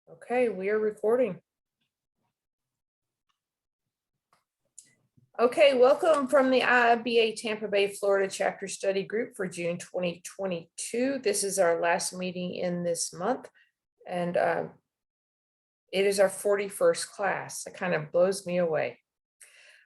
Okay, we are recording. Okay, welcome from the IIBA Tampa Bay, Florida chapter study group for June 2022. This is our last meeting in this month, and it is our 41st class. It kind of blows me away.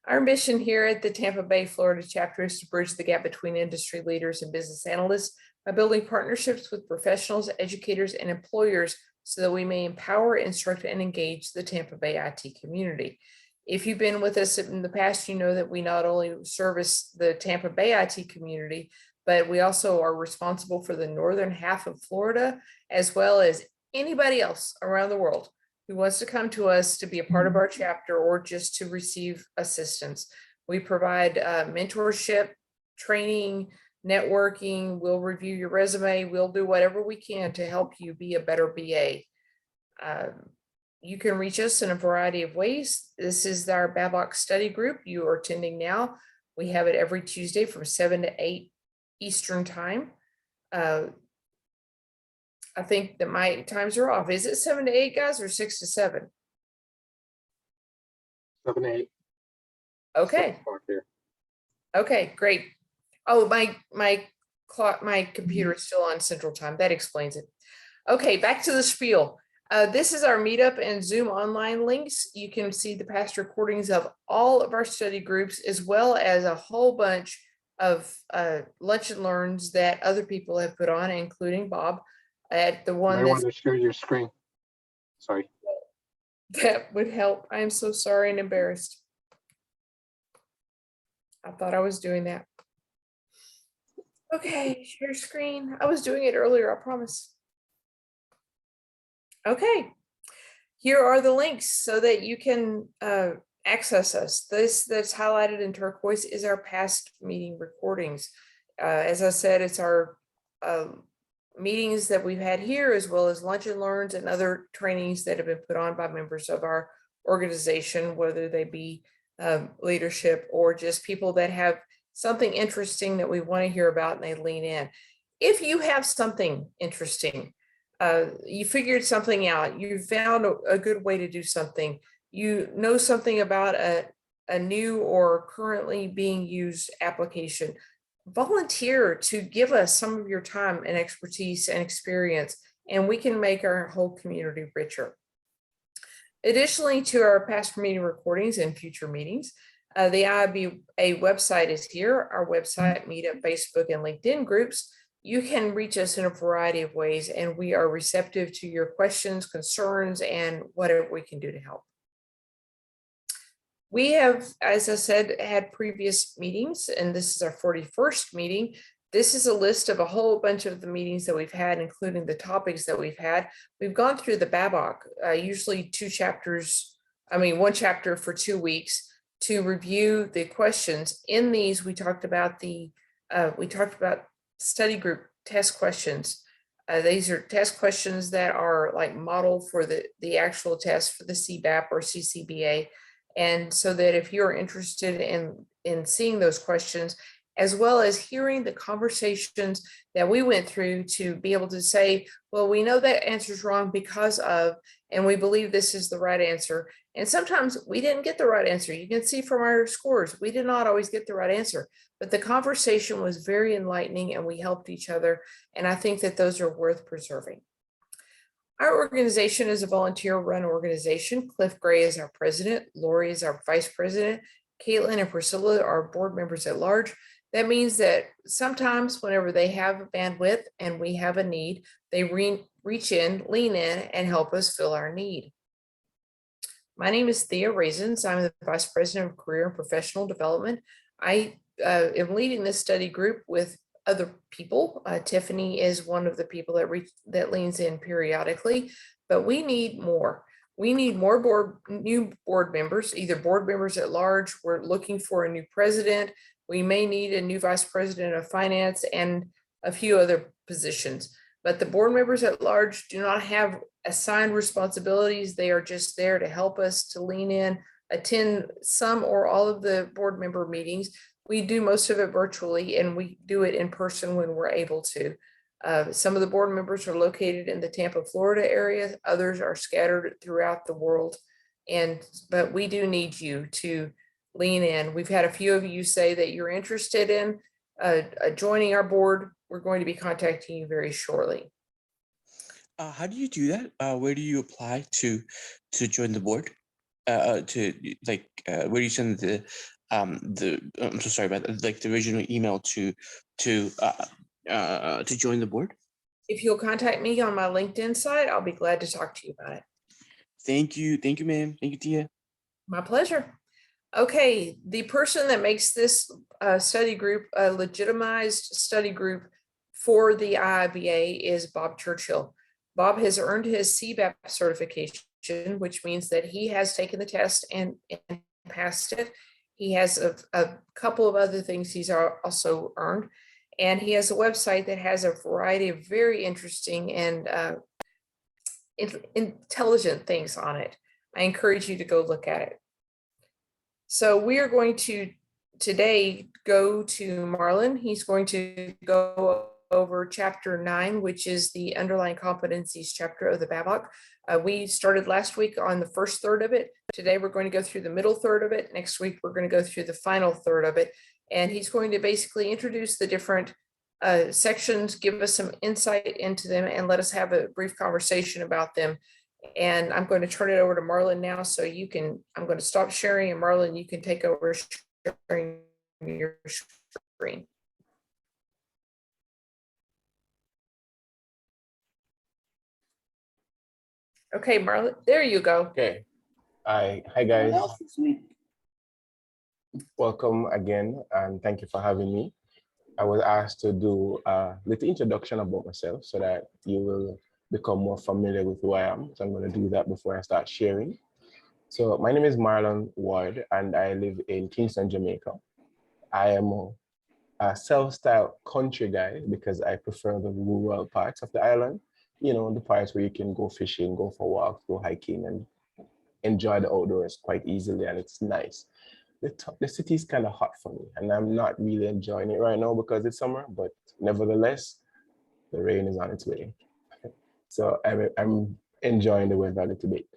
Our mission here at the Tampa Bay, Florida chapter is to bridge the gap between industry leaders and business analysts by building partnerships with professionals, educators, and employers so that we may empower, instruct, and engage the Tampa Bay IT community. If you've been with us in the past, you know that we not only service the Tampa Bay IT community, but we also are responsible for the northern half of Florida, as well as anybody else around the world who wants to come to us to be a part of our chapter or just to receive assistance. We provide mentorship, training, networking. We'll review your resume. We'll do whatever we can to help you be a better BA. You can reach us in a variety of ways. This is our BABOK study group you are attending now. We have it every Tuesday from 7 to 8 Eastern time. I think that my times are off. Is it 7 to 8, guys, or 6 to 7? 7 to 8. Okay. Okay, great. Oh, my computer is still on Central Time. That explains it. Okay, back to the spiel. This is our meetup and Zoom online links. You can see the past recordings of all of our study groups, as well as a whole bunch of lunch and learns that other people have put on, including Bob, at the one I want to share your screen. Sorry. That would help. I am so sorry and embarrassed. I thought I was doing that. Okay, share screen. I was doing it earlier, I promise. Okay, here are the links so that you can access us. This that's highlighted in turquoise is our past meeting recordings. As I said, it's our meetings that we've had here, as well as lunch and learns and other trainings that have been put on by members of our organization, whether they be leadership or just people that have something interesting that we want to hear about and they lean in. If you have something interesting, you figured something out, you found a good way to do something, you know something about a new or currently being used application, volunteer to give us some of your time and expertise and experience, and we can make our whole community richer. Additionally to our past meeting recordings and future meetings, the IIBA website is here, our website, Meetup, Facebook, and LinkedIn groups. You can reach us in a variety of ways, and we are receptive to your questions, concerns, and whatever we can do to help. We have, as I said, had previous meetings, and this is our 41st meeting. This is a list of a whole bunch of the meetings that we've had, including the topics that we've had. We've gone through the BABOK, usually one chapter for 2 weeks to review the questions. In these, we talked about study group test questions. These are test questions that are like model for the actual test for the CBAP or CCBA. And so that if you're interested in seeing those questions, as well as hearing the conversations that we went through to be able to say, well, we know that answer is wrong because of, and we believe this is the right answer. And sometimes we didn't get the right answer. You can see from our scores, we did not always get the right answer, but the conversation was very enlightening and we helped each other. And I think that those are worth preserving. Our organization is a volunteer-run organization. Cliff Gray is our president. Lori is our vice president. Caitlin and Priscilla are board members at large. That means that sometimes whenever they have bandwidth and we have a need, they reach in, lean in, and help us fill our need. My name is Thea Raisins. I'm the vice president of career and professional development. I am leading this study group with other people. Tiffany is one of the people that leans in periodically, but we need more. We need more new board members, either board members at large. We're looking for a new president. We may need a new vice president of finance and a few other positions, but the board members at large do not have assigned responsibilities. They are just there to help us, to lean in, attend some or all of the board member meetings. We do most of it virtually, and we do it in person when we're able to. Some of the board members are located in the Tampa, Florida area. Others are scattered throughout the world. But we do need you to lean in. We've had a few of you say that you're interested in joining our board. We're going to be contacting you very shortly. How do you do that? Where do you apply to join the board? Where do you send the I'm so sorry about that, like the original email to join the board? If you'll contact me on my LinkedIn site, I'll be glad to talk to you about it. Thank you, ma'am. Thank you, Tia. My pleasure. Okay, the person that makes this study group a legitimized study group for the IIBA is Bob Churchill. Bob has earned his CBAP certification, which means that he has taken the test and passed it. He has a couple of other things he's also earned, and he has a website that has a variety of very interesting and intelligent things on it. I encourage you to go look at it. So we are going to today go to Marlon. He's going to go over chapter 9, which is the underlying competencies chapter of the BABOK. We started last week on the first third of it. Today we're going to go through the middle third of it. Next week we're going to go through the final third of it. And he's going to basically introduce the different sections, give us some insight into them, and let us have a brief conversation about them. And I'm going to turn it over to Marlon now, so you can, I'm going to stop sharing, and Marlon, you can take over sharing your screen. Okay, Marlon, there you go. Okay. Hi guys. Welcome again, and thank you for having me. I was asked to do a little introduction about myself so that you will become more familiar with who I am. So I'm going to do that before I start sharing. So my name is Marlon Ward, and I live in Kingston, Jamaica. I am a self-styled country guy because I prefer the rural parts of the island. You know, the parts where you can go fishing, go for walks, go hiking, and enjoy the outdoors quite easily, and it's nice. The city is kind of hot for me, and I'm not really enjoying it right now because it's summer, but nevertheless, the rain is on its way. So I'm enjoying the weather a little bit.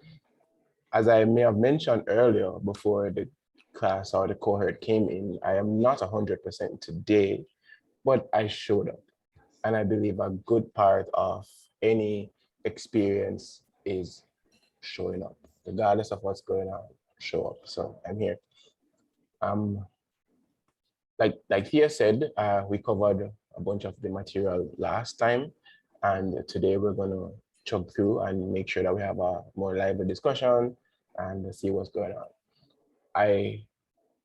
As I may have mentioned earlier, before the class or the cohort came in, I am not 100% today, but I showed up. And I believe a good part of any experience is showing up. Regardless of what's going on, show up. So I'm here. Like Thea said, we covered a bunch of the material last time, and today we're gonna chug through and make sure that we have a more lively discussion and see what's going on. I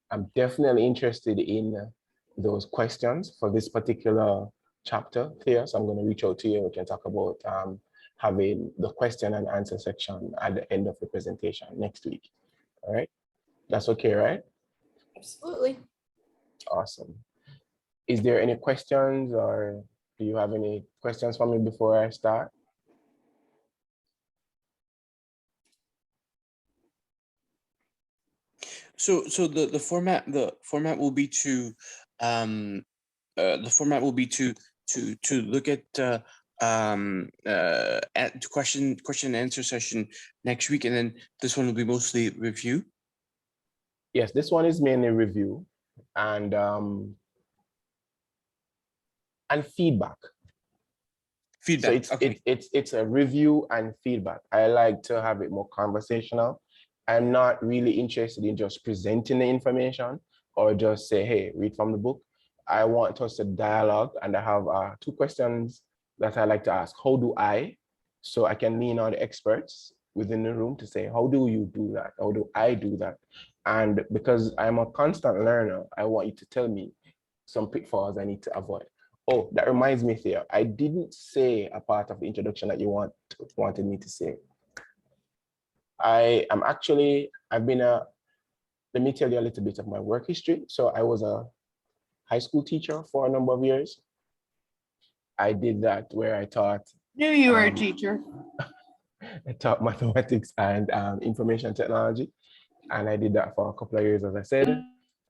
am definitely interested in those questions for this particular chapter, Thea, so I'm gonna reach out to you. We can talk about having the question and answer section at the end of the presentation next week. All right, that's okay, right? Absolutely. Awesome. Is there any questions, or do you have any questions for me before I start? So the format will be to look at question and answer session next week, and then this one will be mostly review. Yes, this one is mainly review and feedback. Feedback. So Okay. it's a review and feedback. I like to have it more conversational. I'm not really interested in just presenting the information or just say, hey, read from the book. I want us to dialogue, and I have 2 questions that I like to ask. How do I? So I can lean on the experts within the room to say, how do you do that? How do I do that? And because I'm a constant learner, I want you to tell me some pitfalls I need to avoid. Oh, that reminds me, Thea, I didn't say a part of the introduction that you wanted me to say. Let me tell you a little bit of my work history. So I was a high school teacher for a number of years. I did that where I taught. Knew you were a teacher. I taught mathematics and information technology. And I did that for a couple of years, as I said.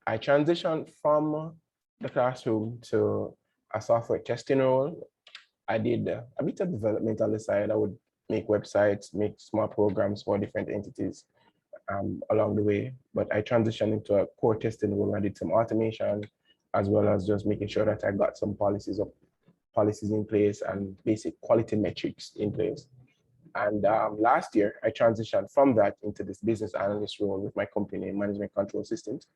I transitioned from the classroom to a software testing role I did a bit of development on the side. I would make websites, make small programs for different entities along the way. But I transitioned into a core testing where I did some automation, as well as just making sure that I got some policies in place and basic quality metrics in place. And last year, I transitioned from that into this business analyst role with my company, Management Control Systems.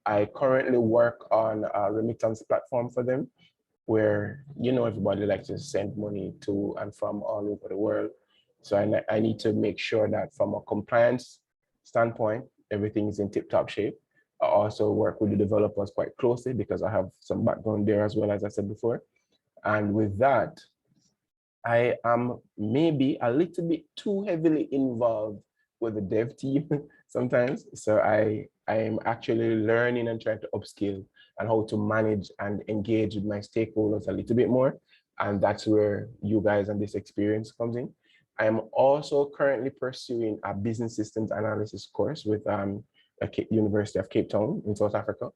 I currently work on a remittance platform for them, where, you know, everybody likes to send money to and from all over the world. So I need to make sure that from a compliance standpoint, everything is in tip-top shape. I also work with the developers quite closely because I have some background there as well, as I said before. And with that, I am maybe a little bit too heavily involved with the dev team sometimes. So I am actually learning and trying to upskill and how to manage and engage with my stakeholders a little bit more. And that's where you guys and this experience comes in. I am also currently pursuing a business systems analysis course with University of Cape Town in South Africa.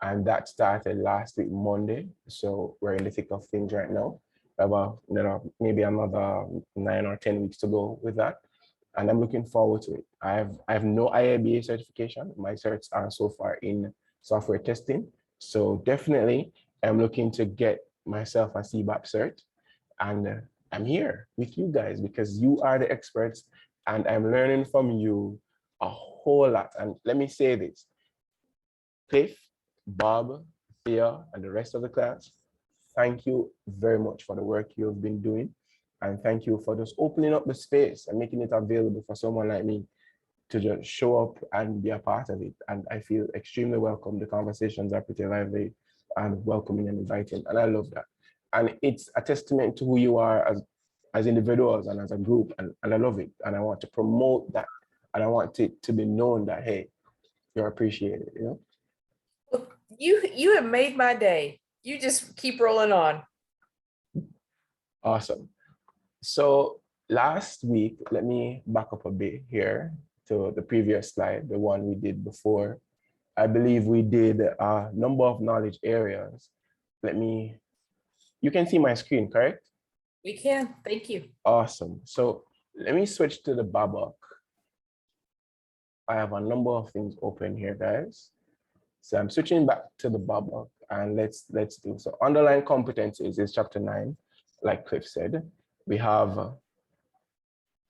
And that started last week, Monday. So we're in the thick of things right now. About maybe another 9 or 10 weeks to go with that. And I'm looking forward to it. I have no IIBA certification. My certs are so far in software testing. So definitely I'm looking to get myself a CBAP cert. And I'm here with you guys because you are the experts and I'm learning from you a whole lot. And let me say this, Cliff, Bob, Thea, and the rest of the class, thank you very much for the work you've been doing. And thank you for just opening up the space and making it available for someone like me to just show up and be a part of it. And I feel extremely welcome. The conversations are pretty lively and welcoming and inviting. And I love that. And it's a testament to who you are as individuals and as a group. And I love it. And I want to promote that. And I want it to be known that, hey, you're appreciated, you know? Well, you have made my day. You just keep rolling on. Awesome. So last week, let me back up a bit here to the previous slide, the one we did before. I believe we did a number of knowledge areas. You can see my screen, correct? We can, thank you. Awesome. So let me switch to the BABOK. I have a number of things open here, guys. So I'm switching back to the BABOK and let's do. So underlying competencies is chapter 9, like Cliff said. We have,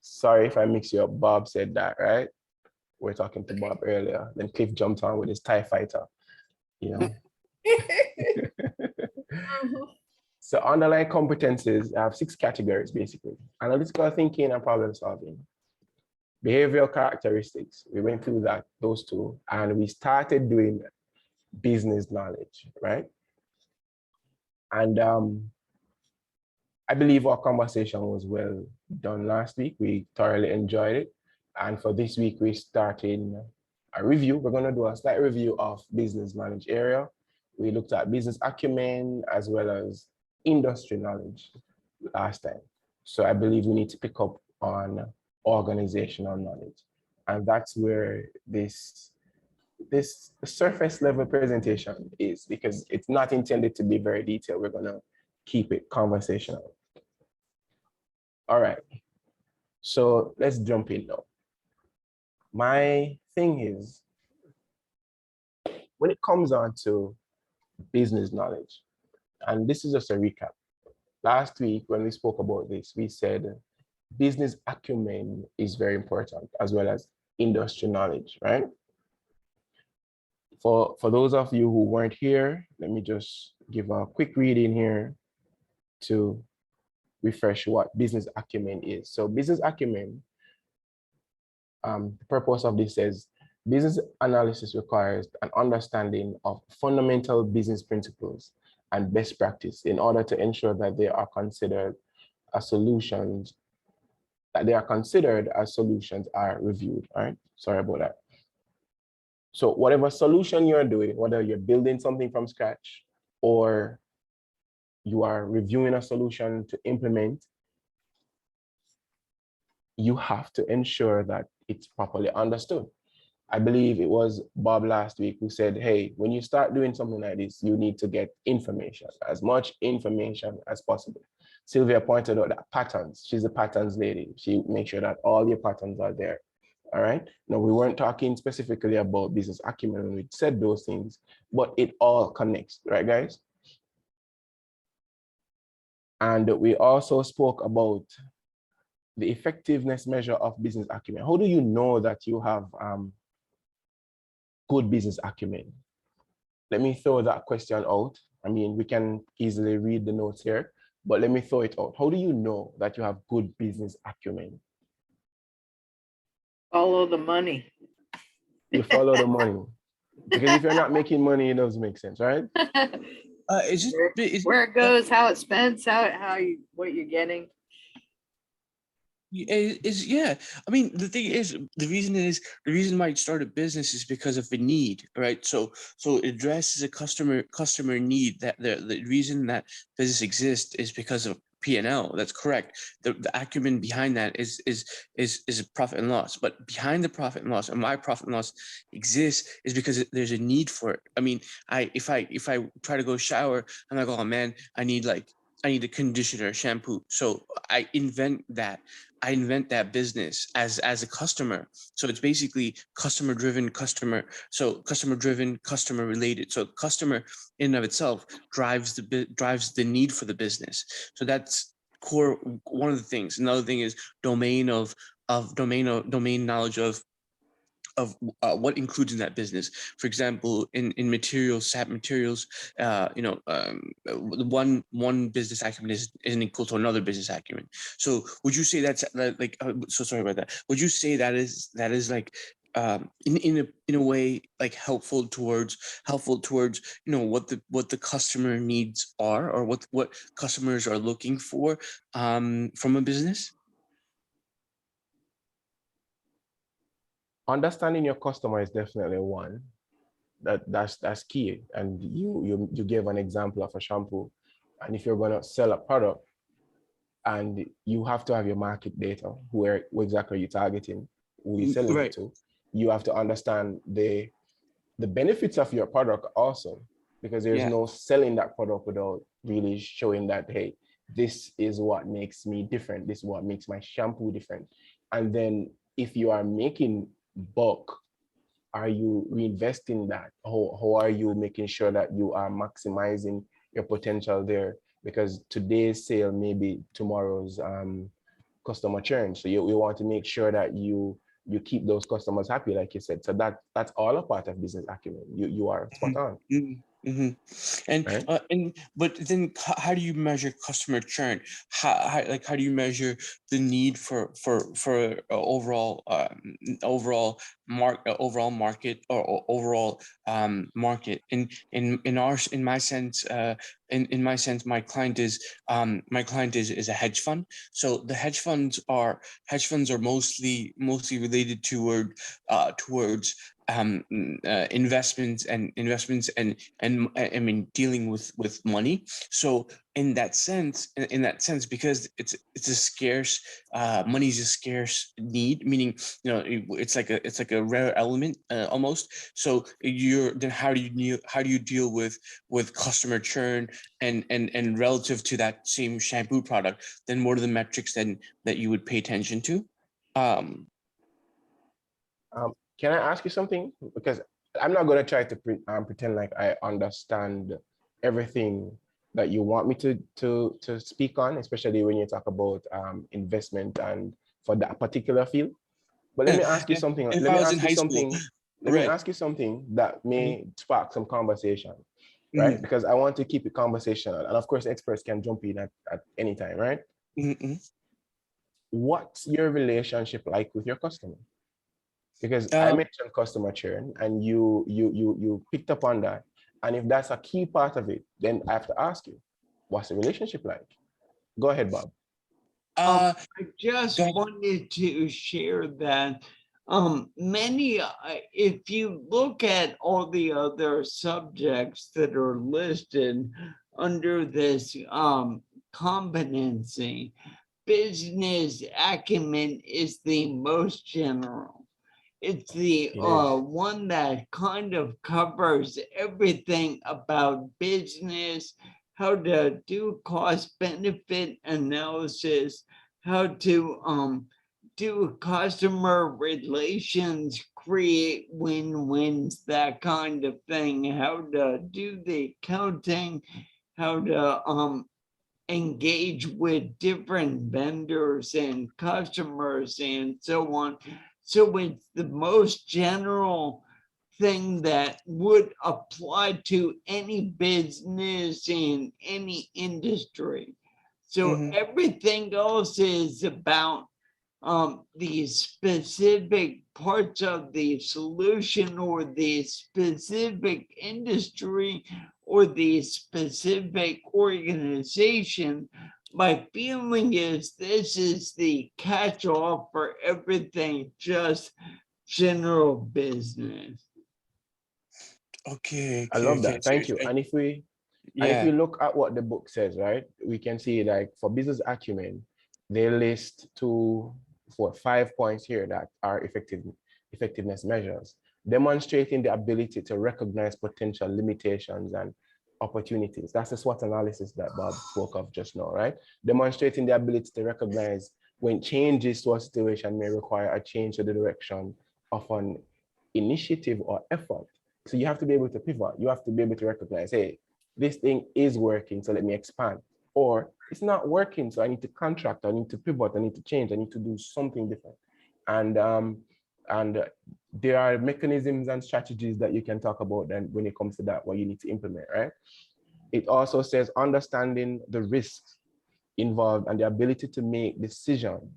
sorry if I mix you up, Bob said that, right? We're talking to Bob earlier. Then Cliff jumped on with his TIE fighter, you know. So underlying competencies, I have 6 categories basically. Analytical thinking and problem solving. Behavioral characteristics, we went through those 2, and we started doing business knowledge, right? And I believe our conversation was well done last week. We thoroughly enjoyed it. And for this week, we're starting a review. We're going to do a slight review of business knowledge area. We looked at business acumen as well as industry knowledge last time. So I believe we need to pick up on organizational knowledge. And that's where this surface level presentation is, because it's not intended to be very detailed. We're going to keep it conversational. All right, so let's jump in now. My thing is, when it comes on to business knowledge, and this is just a recap. Last week, when we spoke about this, we said business acumen is very important, as well as industry knowledge, right? For those of you who weren't here, let me just give a quick reading here to refresh what business acumen is. So business acumen, the purpose of this is business analysis requires an understanding of fundamental business principles and best practice in order to ensure that they are considered as solutions, are reviewed, all right? Sorry about that. So whatever solution you're doing, whether you're building something from scratch or you are reviewing a solution to implement, you have to ensure that it's properly understood. I believe it was Bob last week who said, hey, when you start doing something like this, you need to get information, as much information as possible. Sylvia pointed out that patterns, she's a patterns lady. She makes sure that all your patterns are there. All right. Now, we weren't talking specifically about business acumen when we said those things, but it all connects, right, guys? And we also spoke about the effectiveness measure of business acumen. How do you know that you have good business acumen? Let me throw that question out. I mean, we can easily read the notes here, but let me throw it out. How do you know that you have good business acumen? Follow the money. You follow the money. Because if you're not making money, it doesn't make sense, right? Is Where it goes, how it spends, what you're getting. Yeah. I mean, the thing is, the reason why I started business is because of a need, right? So it addresses a customer need. That the reason that business exists is because of P&L. That's correct. The acumen behind that is a profit and loss. But behind the profit and loss, and why profit and loss exists, is because there's a need for it. I mean, if I try to go shower, I'm like, oh man, I need a conditioner, shampoo. So I invent that business as a customer. So it's basically customer driven, customer related. So customer in and of itself drives the need for the business. So that's core, one of the things. Another thing is domain knowledge of what includes in that business. For example, in materials, SAP materials, one business acumen isn't equal to another business acumen. So would you say that's like? So sorry about that. Would you say that is like in a way like helpful towards what the customer needs are, or what customers are looking for from a business? Understanding your customer is definitely one. That's key. And you gave an example of a shampoo. And if you're going to sell a product, and you have to have your market data, where exactly you're targeting, who you selling it to, you have to understand the benefits of your product also, because there's no selling that product without really showing that, hey, this is what makes me different. This is what makes my shampoo different. And then if you are making bulk, are you reinvesting that? How are you making sure that you are maximizing your potential there? Because today's sale may be tomorrow's customer churn. So we want to make sure that you keep those customers happy, like you said. So that's all a part of business acumen. You are spot on. Mm-hmm. And right? But then how do you measure customer churn? How do you measure the need for overall market, or overall market? In my sense, my client is a hedge fund. So the hedge funds are mostly related towards investments and I mean dealing with money. So in that sense, because it's a scarce money is a scarce need, meaning it's like a rare element almost. So how do you deal with customer churn and relative to that same shampoo product? Then what are the metrics then that you would pay attention to? Can I ask you something? Because I'm not going to try to pretend like I understand everything that you want me to speak on, especially when you talk about investment and for that particular field. But let me ask you something. If I was in high school, Let me ask you something that may spark some conversation, right? Because I want to keep it conversational, and of course, experts can jump in at any time, right? What's your relationship like with your customer? Because I mentioned customer churn, and you picked up on that. And if that's a key part of it, then I have to ask you, what's the relationship like? Go ahead, Bob. I just wanted to share that if you look at all the other subjects that are listed under this competency, business acumen is the most general. It's the one that kind of covers everything about business, how to do cost benefit analysis, how to do customer relations, create win-wins, that kind of thing, how to do the accounting, how to engage with different vendors and customers and so on. So it's the most general thing that would apply to any business in any industry. So Mhm. everything else is about the specific parts of the solution or the specific industry or the specific organization. My feeling is this is the catch-all for everything, just general business. Okay, I okay, love okay. that. Thank you. And if we Yeah. look at what the book says, right, we can see like for business acumen, they list 5 points here that are effectiveness measures, demonstrating the ability to recognize potential limitations and opportunities. That's the SWOT analysis that Bob spoke of just now, right? Demonstrating the ability to recognize when changes to a situation may require a change to the direction of an initiative or effort. So you have to be able to pivot. You have to be able to recognize, hey, this thing is working, so let me expand. Or it's not working, so I need to contract, I need to pivot, I need to change, I need to do something different. And there are mechanisms and strategies that you can talk about then when it comes to that, what you need to implement, right? It also says understanding the risks involved and the ability to make decisions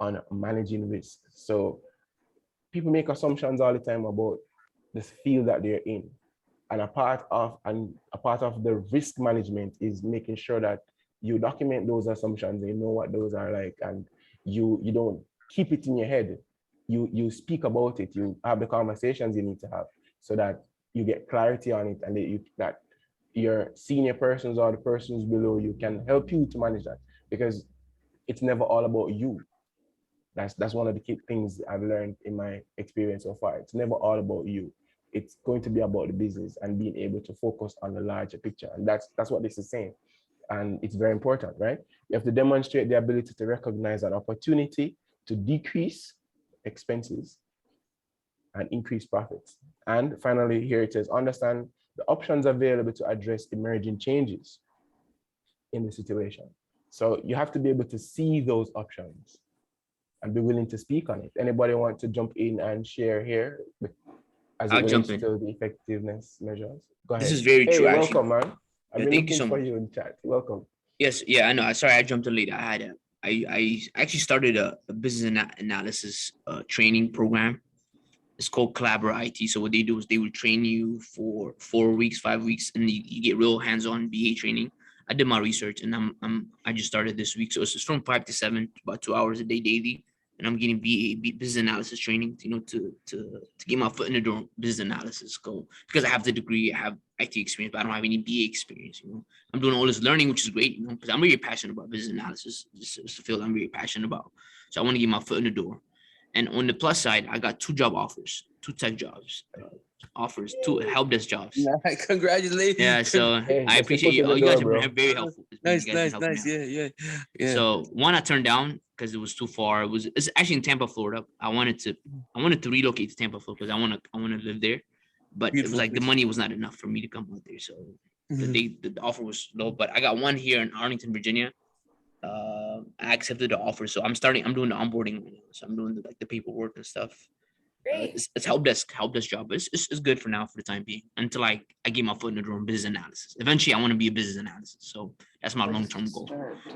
on managing risk. So people make assumptions all the time about this field that they're in. And a part of the risk management is making sure that you document those assumptions and you know what those are like, and you don't keep it in your head. You speak about it, you have the conversations you need to have so that you get clarity on it, and that your senior persons or the persons below you can help you to manage that, because it's never all about you. That's one of the key things I've learned in my experience so far. It's never all about you. It's going to be about the business and being able to focus on the larger picture. And that's what this is saying. And it's very important, right? You have to demonstrate the ability to recognize an opportunity to decrease expenses and increase profits. And finally, here it says, understand the options available to address emerging changes in the situation. So you have to be able to see those options and be willing to speak on it. Anybody want to jump in and share here as it I'll jump relates in. to the effectiveness measures? Go ahead. This is very Hey, true, actually. welcome, man. I've Yeah, been thank you looking so for much. you in chat. Welcome. Yes, yeah, I know. Sorry, I jumped in late. I actually started a business analysis training program. It's called Collaborate IT. So what they do is they will train you for 4 weeks, 5 weeks, and you get real hands-on BA training. I did my research, and I just started this week. So it's from 5 to 7, about 2 hours a day daily, and I'm getting business analysis training. To get my foot in the door, business analysis go, because I have the degree, I have IT experience, but I don't have any BA experience. I'm doing all this learning, which is great. Because I'm really passionate about business analysis. It's a field I'm really passionate about. So I want to get my foot in the door. And on the plus side, I got 2 job offers, 2 tech jobs, offers, 2 help desk jobs. Congratulations. Yeah, so Hey, I that's the appreciate foot you. in Oh, the you guys door, bro. have been very helpful. You Nice, guys been nice, helping me nice. out. Yeah. So one I turned down because it was too far. It's actually in Tampa, Florida. I wanted to relocate to Tampa, Florida, because I want to live there. But it Beautiful was like the place. money was not enough for me to come out there. So Mhm. the offer was low. But I got one here in Arlington, Virginia. I accepted the offer, so I'm doing the onboarding right now. So I'm doing the paperwork and stuff. Great. It's help desk job. It's good for now, for the time being, until I get my foot in the door in business analysis. Eventually, I want to be a business analyst. So that's my long-term goal.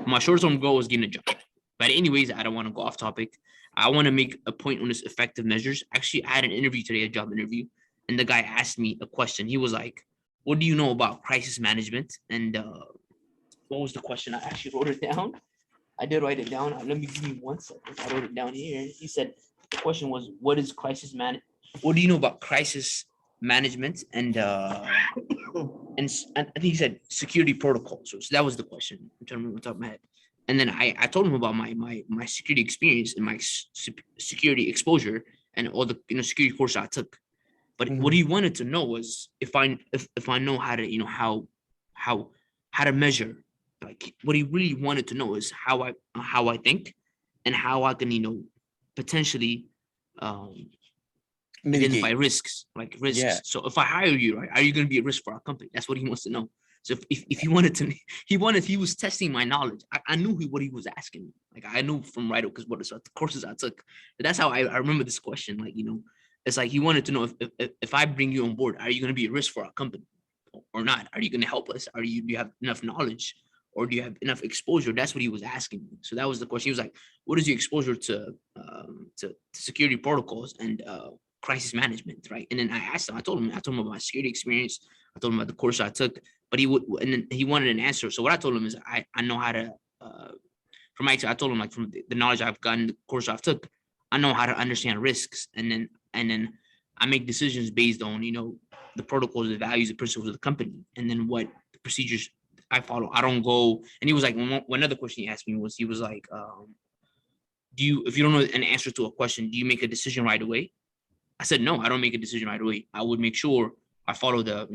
My short-term goal is getting a job. But anyways, I don't want to go off topic. I want to make a point on this effective measures. Actually, I had an interview today, a job interview, and the guy asked me a question. He was like, "What do you know about crisis management?" And what was the question? I actually wrote it down. I did write it down. Let me give you 1 second. I wrote it down here. He said the question was, "What is crisis management? What do you know about crisis management?" And and I think he said security protocols. So that was the question. I'm trying to remember off the top of my head. And then I told him about my security experience and my security exposure and all the security courses I took. But what he wanted to know was if I know how to how how to measure. Like what he really wanted to know is how I think and how I can, potentially identify Mitigate. risks, like risks. Yeah. So if I hire you, right, are you going to be a risk for our company? That's what he wants to know. So if he wanted to, he was testing my knowledge. I knew what he was asking me. Like I knew from right because what the courses I took. That's how I remember this question. Like, it's like he wanted to know if I bring you on board, are you going to be a risk for our company or not? Are you going to help us? Do you have enough knowledge or do you have enough exposure? That's what he was asking me. So that was the question. He was like, what is your exposure to security protocols and crisis management, right? And then I asked him, I told him about my security experience. I told him about the course I took, but and then he wanted an answer. So what I told him is I know how to, from my experience, I told him like from the knowledge I've gotten, the course I've took, I know how to understand risks. And then I make decisions based on, the protocols, the values, the principles of the company, and then what the procedures I follow. I don't go, and he was like, one other question he asked me was, he was like, if you don't know an answer to a question, do you make a decision right away? I said, no, I don't make a decision right away. I would make sure I follow the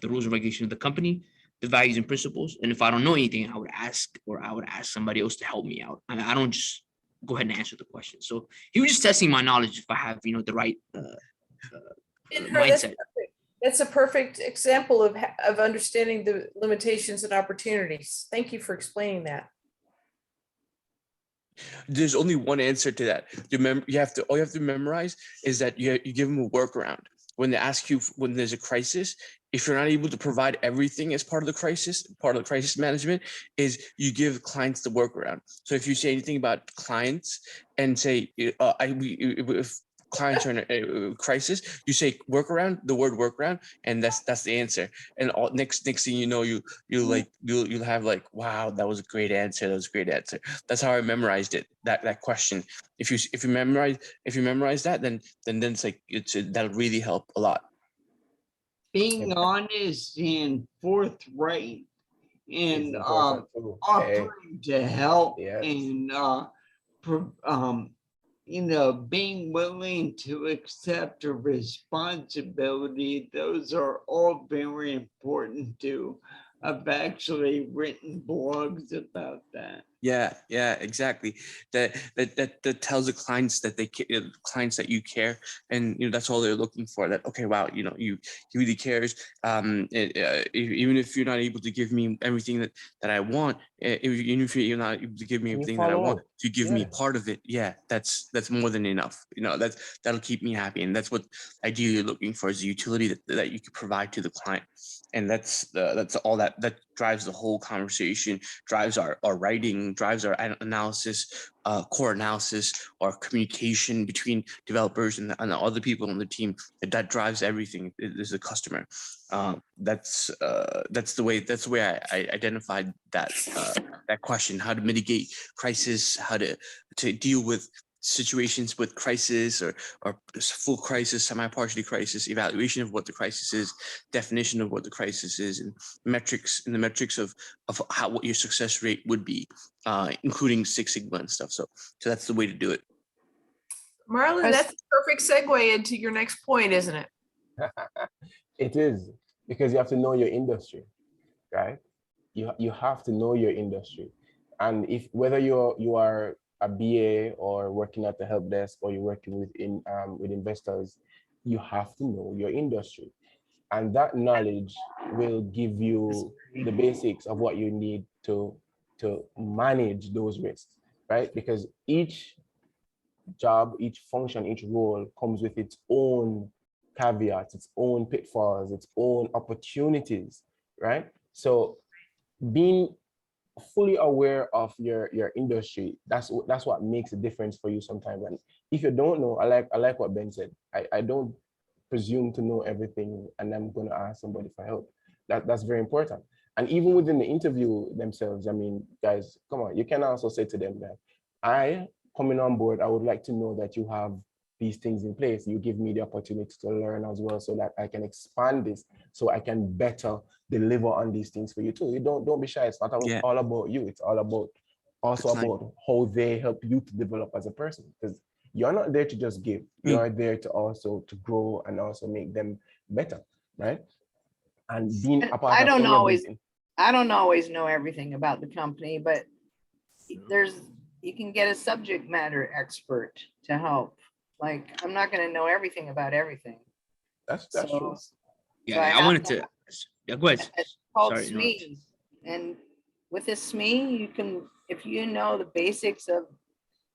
rules and regulations of the company, the values and principles. And if I don't know anything, I would ask somebody else to help me out. I don't just go ahead and answer the question. So he was just testing my knowledge if I have, the right mindset. That's a perfect example of understanding the limitations and opportunities. Thank you for explaining that. There's only one answer to that. All you have to memorize is that you give them a workaround. When they ask you when there's a crisis, if you're not able to provide everything as part of the crisis management, is you give clients the workaround. So if you say anything about clients and say, if clients are in a crisis, you say workaround, the word workaround, and that's the answer. And next thing you know, you'll have like, wow, that was a great answer. That's how I memorized it. That question. If you memorize that, then it's like that'll really help a lot. Being honest and forthright and It's important too. offering to help Yes. and being willing to accept a responsibility, those are all very important too. I've actually written blogs about that. Yeah, exactly. That tells the clients that clients that you care, and that's all they're looking for. That, okay, wow, he really cares. Even if you're not able to give me everything that I want, even if you're not able to give me everything that I want, to give me part of it, yeah, that's more than enough. That'll keep me happy, and that's what ideally you're looking for, is a utility that you can provide to the client, and that's all that drives the whole conversation, drives our writing, drives our analysis, core analysis, or communication between developers and the other people on the team. That drives everything. Is the customer. That's the way I identified that question: how to mitigate crisis, how to deal with situations with crisis or full crisis, semi-partially crisis, evaluation of what the crisis is, definition of what the crisis is, and the metrics of what your success rate would be, including Six Sigma and stuff. So that's the way to do it. Marlon, that's a perfect segue into your next point, isn't it? It is, because you have to know your industry, right? You have to know your industry, and whether you are a BA or working at the help desk, or you're working with investors, you have to know your industry, and that knowledge will give you the basics of what you need to manage those risks, right? Because each job, each function, each role comes with its own caveats, its own pitfalls, its own opportunities, right? So being fully aware of your industry, that's what makes a difference for you sometimes. And if you don't know, I like what Ben said. I don't presume to know everything and I'm going to ask somebody for help. That's very important. And even within the interview themselves, I mean, guys, come on, you can also say to them that coming on board, I would like to know that you have these things in place. You give me the opportunity to learn as well, so that I can expand this, so I can better deliver on these things for you too. You don't be shy. It's not all about you. It's all about about how they help you to develop as a person, because you're not there to just give. You're there to also to grow and also make them better, right? And being a part I of don't always, everything. I don't always know everything about the company, but you can get a subject matter expert to help. Like, I'm not gonna know everything about everything. That's So, true. Yeah, I I have wanted to- to. Yeah, go ahead. it's called Sorry, to interrupt. SME. And with a SME, you can, if you know the basics of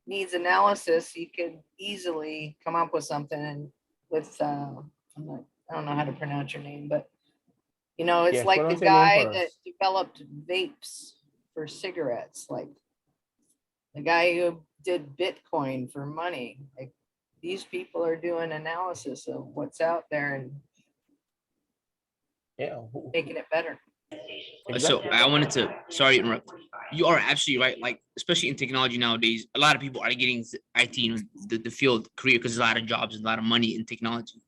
needs analysis, you can easily come up with something. And with, I don't know how to pronounce your name, but it's Yes, like the pronounce your name guy for that us. developed vapes for cigarettes, like the guy who did Bitcoin for money. Like, these people are doing analysis of what's out there and Yeah. making it better. So Exactly. I wanted to, sorry to interrupt. You are absolutely right. Like, especially in technology nowadays, a lot of people are getting into IT, the field career, because there's a lot of jobs and a lot of money in technology.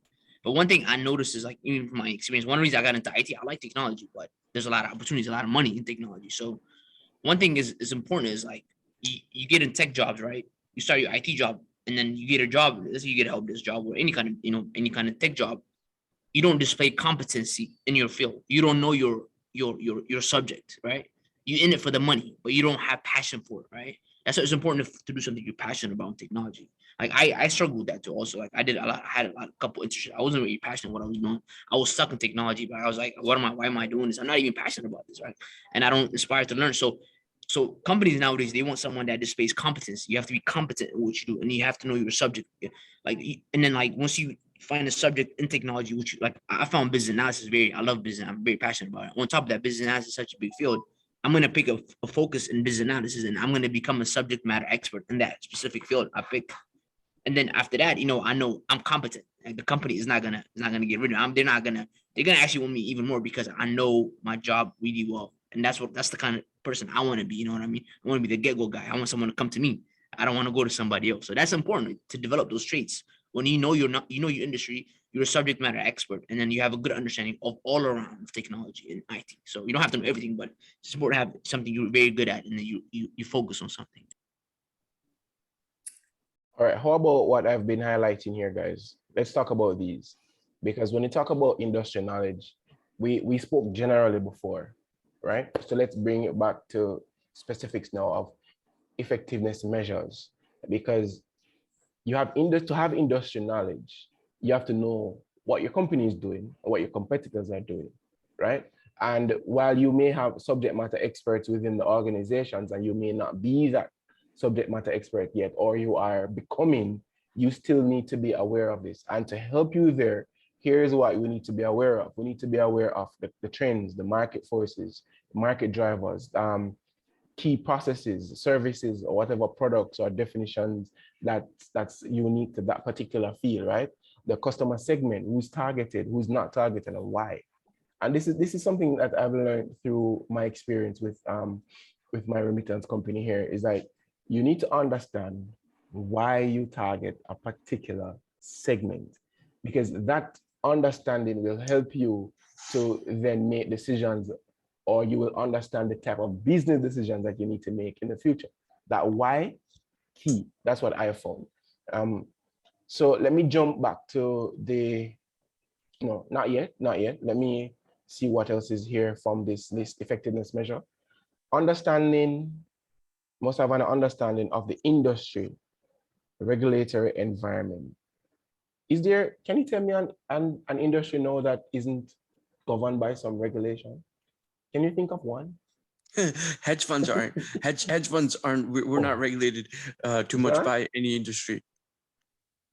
But one thing I noticed is, like, even from my experience, one reason I got into IT, I like technology, but there's a lot of opportunities, a lot of money in technology. So one thing is important is, like, you get in tech jobs, right? You start your IT job, and then you get a job. Let's say you get a help desk job or any kind of, any kind of tech job. You don't display competency in your field. You don't know your subject, right? You in it for the money, but you don't have passion for it, right? That's why it's important to do something you're passionate about in technology. Like, I struggled with that too. Also, like, I had a couple internships. I wasn't really passionate what I was doing. I was stuck in technology, but I was like, why am I doing this? I'm not even passionate about this, right? And I don't inspire to learn. So companies nowadays, they want someone that displays competence. You have to be competent in what you do, and you have to know your subject. Like, and then, like, once you find a subject in technology, which, like, I found business analysis I love business. I'm very passionate about it. On top of that, business analysis is such a big field. I'm going to pick a focus in business analysis, and I'm going to become a subject matter expert in that specific field I picked. And then after that, I know I'm competent. Like, the company is not gonna get rid of me. They're gonna actually want me even more because I know my job really well. And that's the kind of person I want to be. You know what I mean? I want to be the get-go guy. I want someone to come to me. I don't want to go to somebody else. So that's important to develop those traits. When you know your industry, you're a subject matter expert, and then you have a good understanding of all around of technology and IT. So you don't have to know everything, but it's important to have something you're very good at, and then you focus on something. All right, how about what I've been highlighting here, guys? Let's talk about these. Because when you talk about industry knowledge, we spoke generally before, right? So let's bring it back to specifics now of effectiveness measures. Because you have to have industry knowledge, you have to know what your company is doing and what your competitors are doing, right? And while you may have subject matter experts within the organizations, and you may not be that subject matter expert yet, or you are becoming, you still need to be aware of this. And to help you there, here's what we need to be aware of. We need to be aware of the trends, the market forces, market drivers, key processes, services, or whatever products or definitions that's unique to that particular field, right? The customer segment, who's targeted, who's not targeted, and why. And this is something that I've learned through my experience with my remittance company here, is like, you need to understand why you target a particular segment, because that understanding will help you to then make decisions, or you will understand the type of business decisions that you need to make in the future. That why key, that's what I found. So let me jump back to no, not yet. Let me see what else is here from this list, effectiveness measure. Must have an understanding of the industry, regulatory environment. Can you tell me an industry now that isn't governed by some regulation? Can you think of one? Hedge funds aren't. Hedge funds aren't. We're not regulated too much by any industry.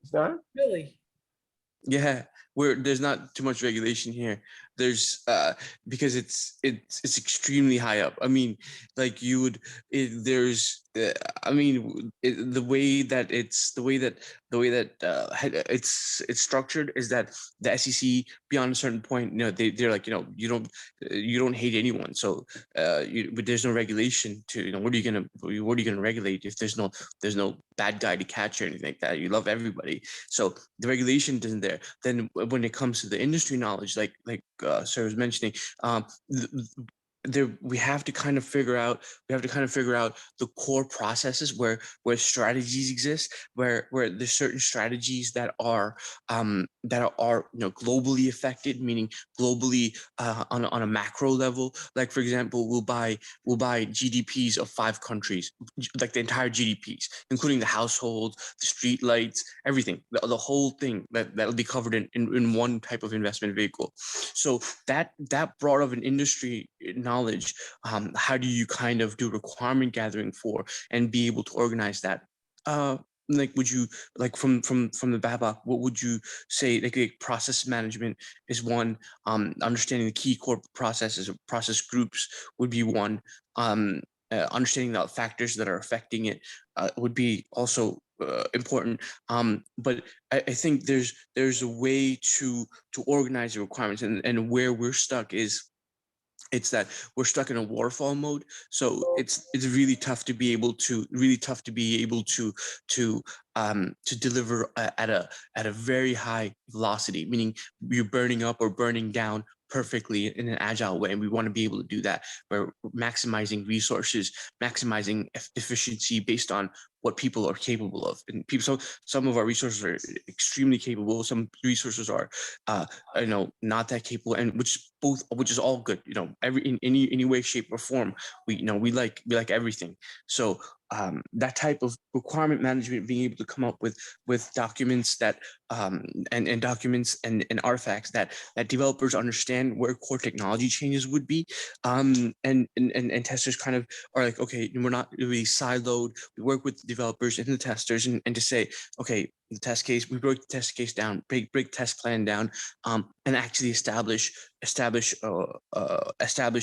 Is that? Really? Yeah, there's not too much regulation here. There's because it's extremely high up. I mean, like there's I mean, the way that it's structured is that the SEC, beyond a certain point, they're like, you don't hate anyone, so but there's no regulation to, what are you gonna regulate if there's no bad guy to catch or anything like that. You love everybody, so the regulation isn't there. Then when it comes to the industry knowledge, like sir was mentioning, we have to kind of figure out the core processes where strategies exist, where there's certain strategies that are globally affected, meaning globally on a macro level. Like, for example, we'll buy GDPs of 5 countries, like the entire GDPs, including the households, the street lights, everything, the whole thing that'll be covered in one type of investment vehicle. So that broad of an industry knowledge, how do you kind of do requirement gathering for and be able to organize that? Like, would you, like, from the BABOK, what would you say? Like process management is one. Understanding the key core processes or process groups would be one. Understanding the factors that are affecting it would be also important. But I think there's a way to organize the requirements, and where we're stuck is it's that we're stuck in a waterfall mode. So it's really tough to be able to deliver at a very high velocity, meaning you're burning up or burning down perfectly in an agile way. And we want to be able to do that. We're maximizing resources, maximizing efficiency based on what people are capable of. And some of our resources are extremely capable. Some resources are, not that capable, and which is all good. In any way, shape, or form, we like everything. So that type of requirement management, being able to come up with documents that and documents and artifacts that developers understand where core technology changes would be, and testers kind of are like, okay, we're not really siloed. We work with the developers and the testers, and to say, okay, the test case, we break the test case down, break test plan down, and actually establish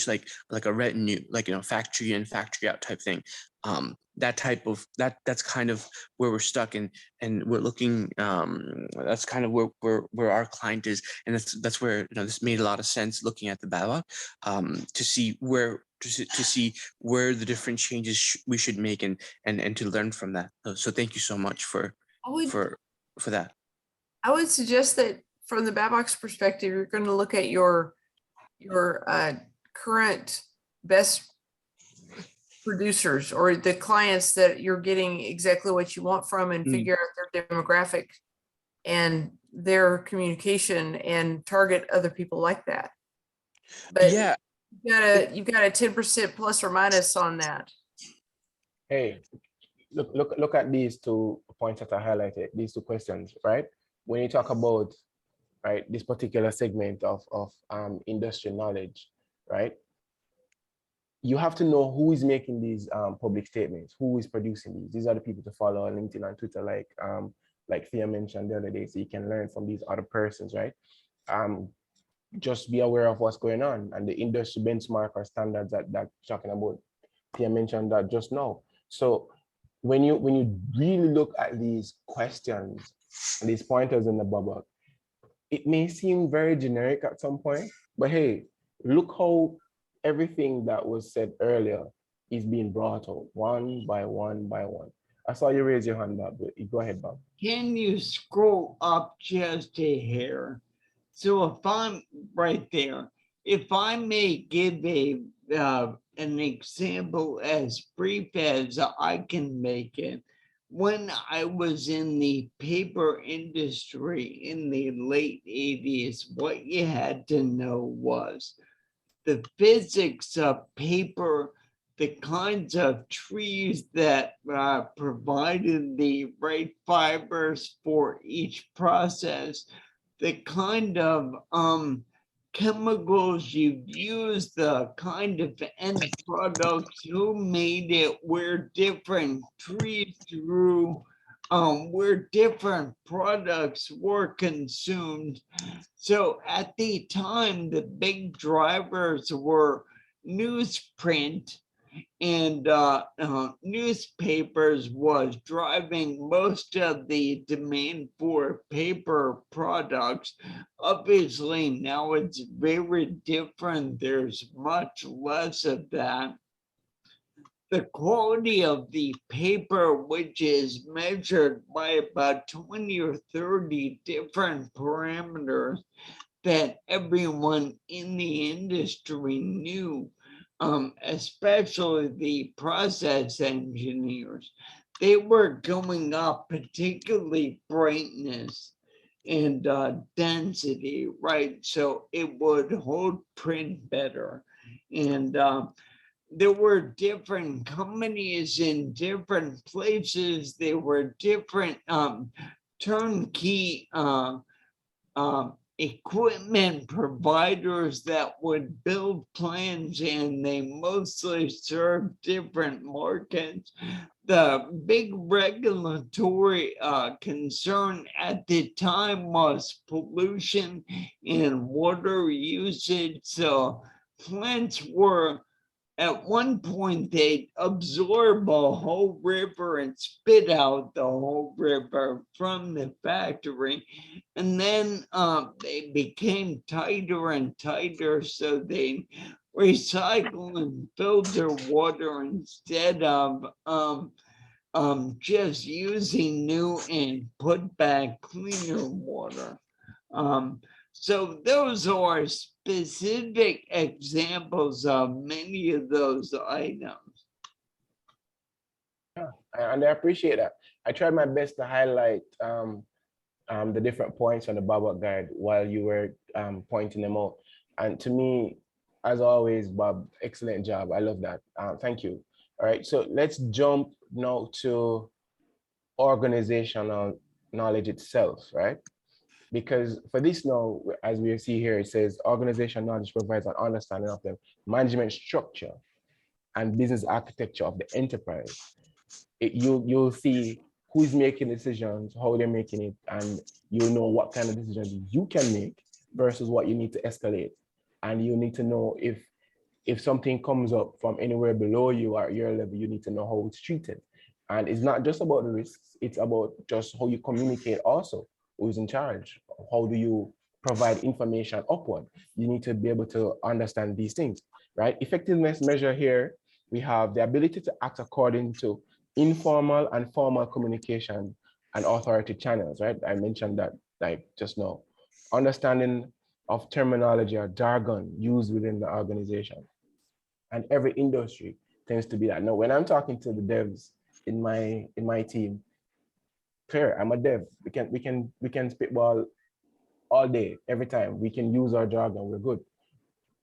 like a retinue, like, factory in, factory out type thing. That's kind of where we're stuck, and we're looking, that's kind of where our client is, and that's where this made a lot of sense, looking at the BABOK, to see where the different changes we should make, and to learn from that. So thank you so much for that. I would suggest that from the BABOK's perspective, you're going to look at your current best producers or the clients that you're getting exactly what you want from, and figure out their demographic and their communication and target other people like that. But Yeah, you've got a 10% plus or minus on that. Hey, look at these 2 points that I highlighted, these 2 questions, right? When you talk about, right, this particular segment of industry knowledge, right? You have to know who is making these public statements, who is producing these. These are the people to follow on LinkedIn and Twitter, like Thea mentioned the other day, so you can learn from these other persons, right? Just be aware of what's going on and the industry benchmark or standards that talking about. Thea mentioned that just now. So when you really look at these questions, these pointers in the BABOK, it may seem very generic at some point, but hey, look how everything that was said earlier is being brought out one by one by one. I saw you raise your hand, Bob. Go ahead, Bob. Can you scroll up just a hair? So if I'm right there, if I may give an example as brief as I can make it, when I was in the paper industry in the late 80s, what you had to know was the physics of paper, the kinds of trees that provided the right fibers for each process, the kind of chemicals you use, the kind of end products, who made it, where different trees grew, where different products were consumed. So at the time, the big drivers were newsprint, and newspapers was driving most of the demand for paper products. Obviously, now it's very different. There's much less of that. The quality of the paper, which is measured by about 20 or 30 different parameters that everyone in the industry knew, especially the process engineers, they were going up, particularly brightness and density, right? So it would hold print better. And there were different companies in different places. There were different turnkey equipment providers that would build plans, and they mostly served different markets. The big regulatory concern at the time was pollution and water usage. So plants were, at one point, they'd absorb a whole river and spit out the whole river from the factory. And then they became tighter and tighter, so they recycle and filter water instead of just using new and put back cleaner water. So those are specific examples of many of those items. Yeah, and I appreciate that. I tried my best to highlight the different points on the BABOK guide while you were pointing them out. And to me, as always, Bob, excellent job. I love that. Thank you. All right, so let's jump now to organizational knowledge itself, right? Because for this now, as we see here, it says organizational knowledge provides an understanding of the management structure and business architecture of the enterprise. You'll see who's making decisions, how they're making it, and you'll know what kind of decisions you can make versus what you need to escalate. And you need to know if something comes up from anywhere below you or your level, you need to know how it's treated. And it's not just about the risks, it's about just how you communicate also, who's in charge, how do you provide information upward. You need to be able to understand these things, right? Effectiveness measure here, we have the ability to act according to informal and formal communication and authority channels, right? I mentioned that like just now. Understanding of terminology or jargon used within the organization. And every industry tends to be that. Now, when I'm talking to the devs in my team, clear, I'm a dev. We can spitball all day, every time. We can use our jargon, we're good.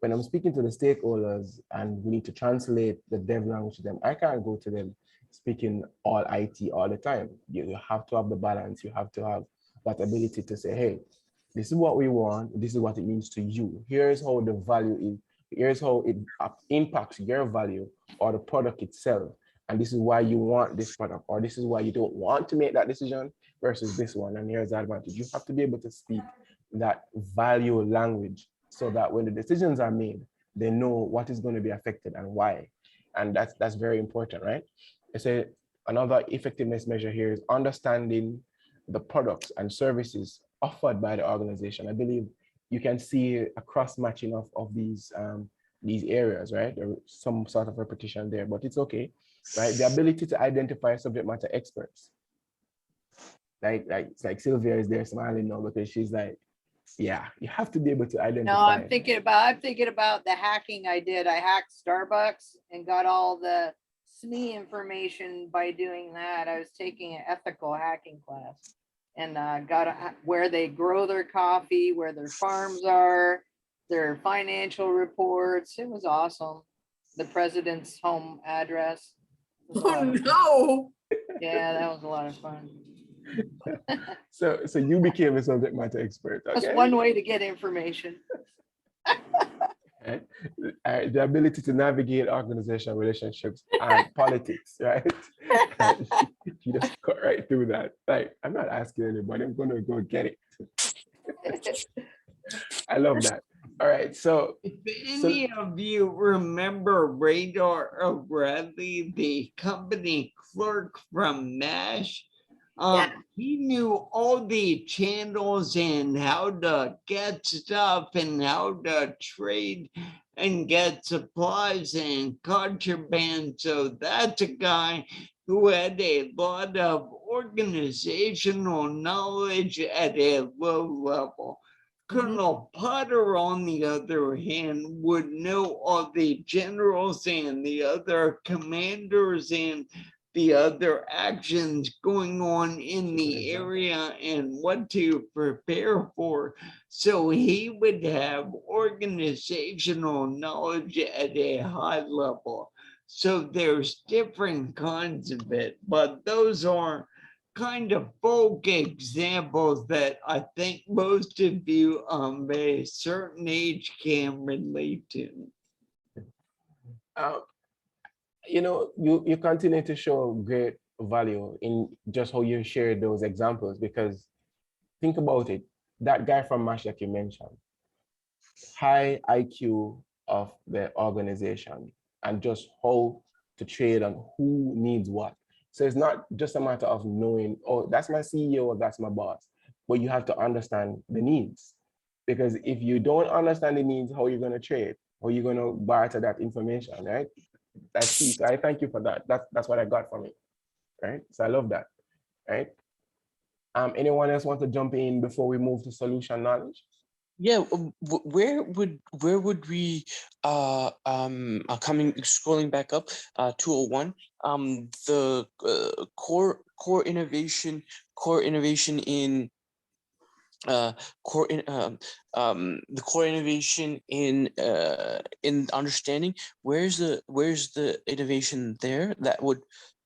When I'm speaking to the stakeholders and we need to translate the dev language to them, I can't go to them speaking all IT all the time. You have to have the balance. You have to have that ability to say, hey, this is what we want. This is what it means to you. Here's how the value is. Here's how it impacts your value or the product itself. And this is why you want this product, or this is why you don't want to make that decision versus this one. And here's the advantage. You have to be able to speak that value language so that when the decisions are made, they know what is going to be affected and why. And that's very important, right? I say another effectiveness measure here is understanding the products and services offered by the organization. I believe you can see a cross-matching of these areas, right? There is some sort of repetition there, but it's okay, right? The ability to identify subject matter experts. Like Sylvia is there smiling now because she's like, yeah, you have to be able to identify. No, I'm thinking about the hacking I did. I hacked Starbucks and got all the SME information by doing that. I was taking an ethical hacking class and got where they grow their coffee, where their farms are, their financial reports. It was awesome. The president's home address. Oh no. Yeah, that was a lot of fun. So you became a subject matter expert. Okay? That's one way to get information. Right? The ability to navigate organizational relationships and politics, right? You just cut right through that. Like, I'm not asking anybody, I'm going to go get it. I love that. All right, so. If any of you remember Radar O'Reilly, the company clerk from MASH, he knew all the channels and how to get stuff and how to trade and get supplies and contraband. So that's a guy who had a lot of organizational knowledge at a low level. Colonel Potter, on the other hand, would know all the generals and the other commanders and the other actions going on in the area and what to prepare for. So he would have organizational knowledge at a high level. So there's different kinds of it, but those are kind of folk examples that I think most of you of a certain age can relate to. You know, you continue to show great value in just how you share those examples, because think about it. That guy from MASH that you mentioned, high IQ of the organization and just how to trade and who needs what. So it's not just a matter of knowing, oh, that's my CEO or that's my boss, but you have to understand the needs. Because if you don't understand the needs, how are you going to trade? How are you going to barter that information, right? That's key. So I thank you for that. That's what I got from it, right? So I love that, right? Anyone else want to jump in before we move to solution knowledge? Yeah, where would we coming scrolling back up 201 the core innovation in the core innovation in understanding, where's the innovation there that would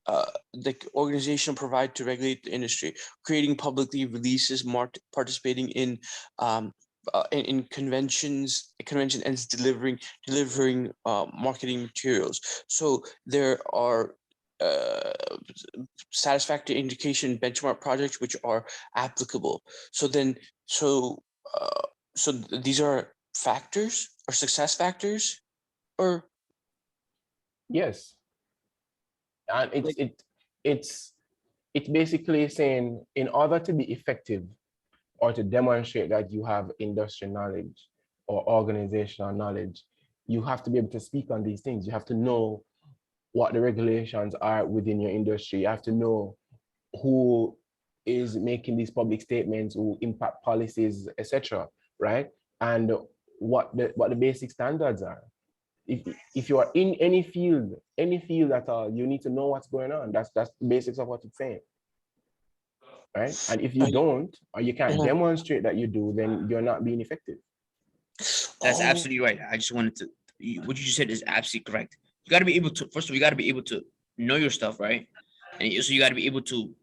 the organization provide to regulate the industry, creating publicly releases, participating in conventions and delivering marketing materials. So there are satisfactory indication benchmark projects which are applicable. So these are factors or success factors, or Yes. And it's basically saying, in order to be effective or to demonstrate that you have industry knowledge or organizational knowledge, you have to be able to speak on these things. You have to know what the regulations are within your industry. You have to know who is making these public statements, who impact policies, etc., right? And what the basic standards are. If you are in any field at all, you need to know what's going on. That's the basics of what it's saying, right? And if you don't, or you can't demonstrate that you do, then you're not being effective. That's absolutely right. I just wanted to, what you just said is absolutely correct. You got to be able to, first of all, you got to be able to know your stuff, right? And so you got to be able to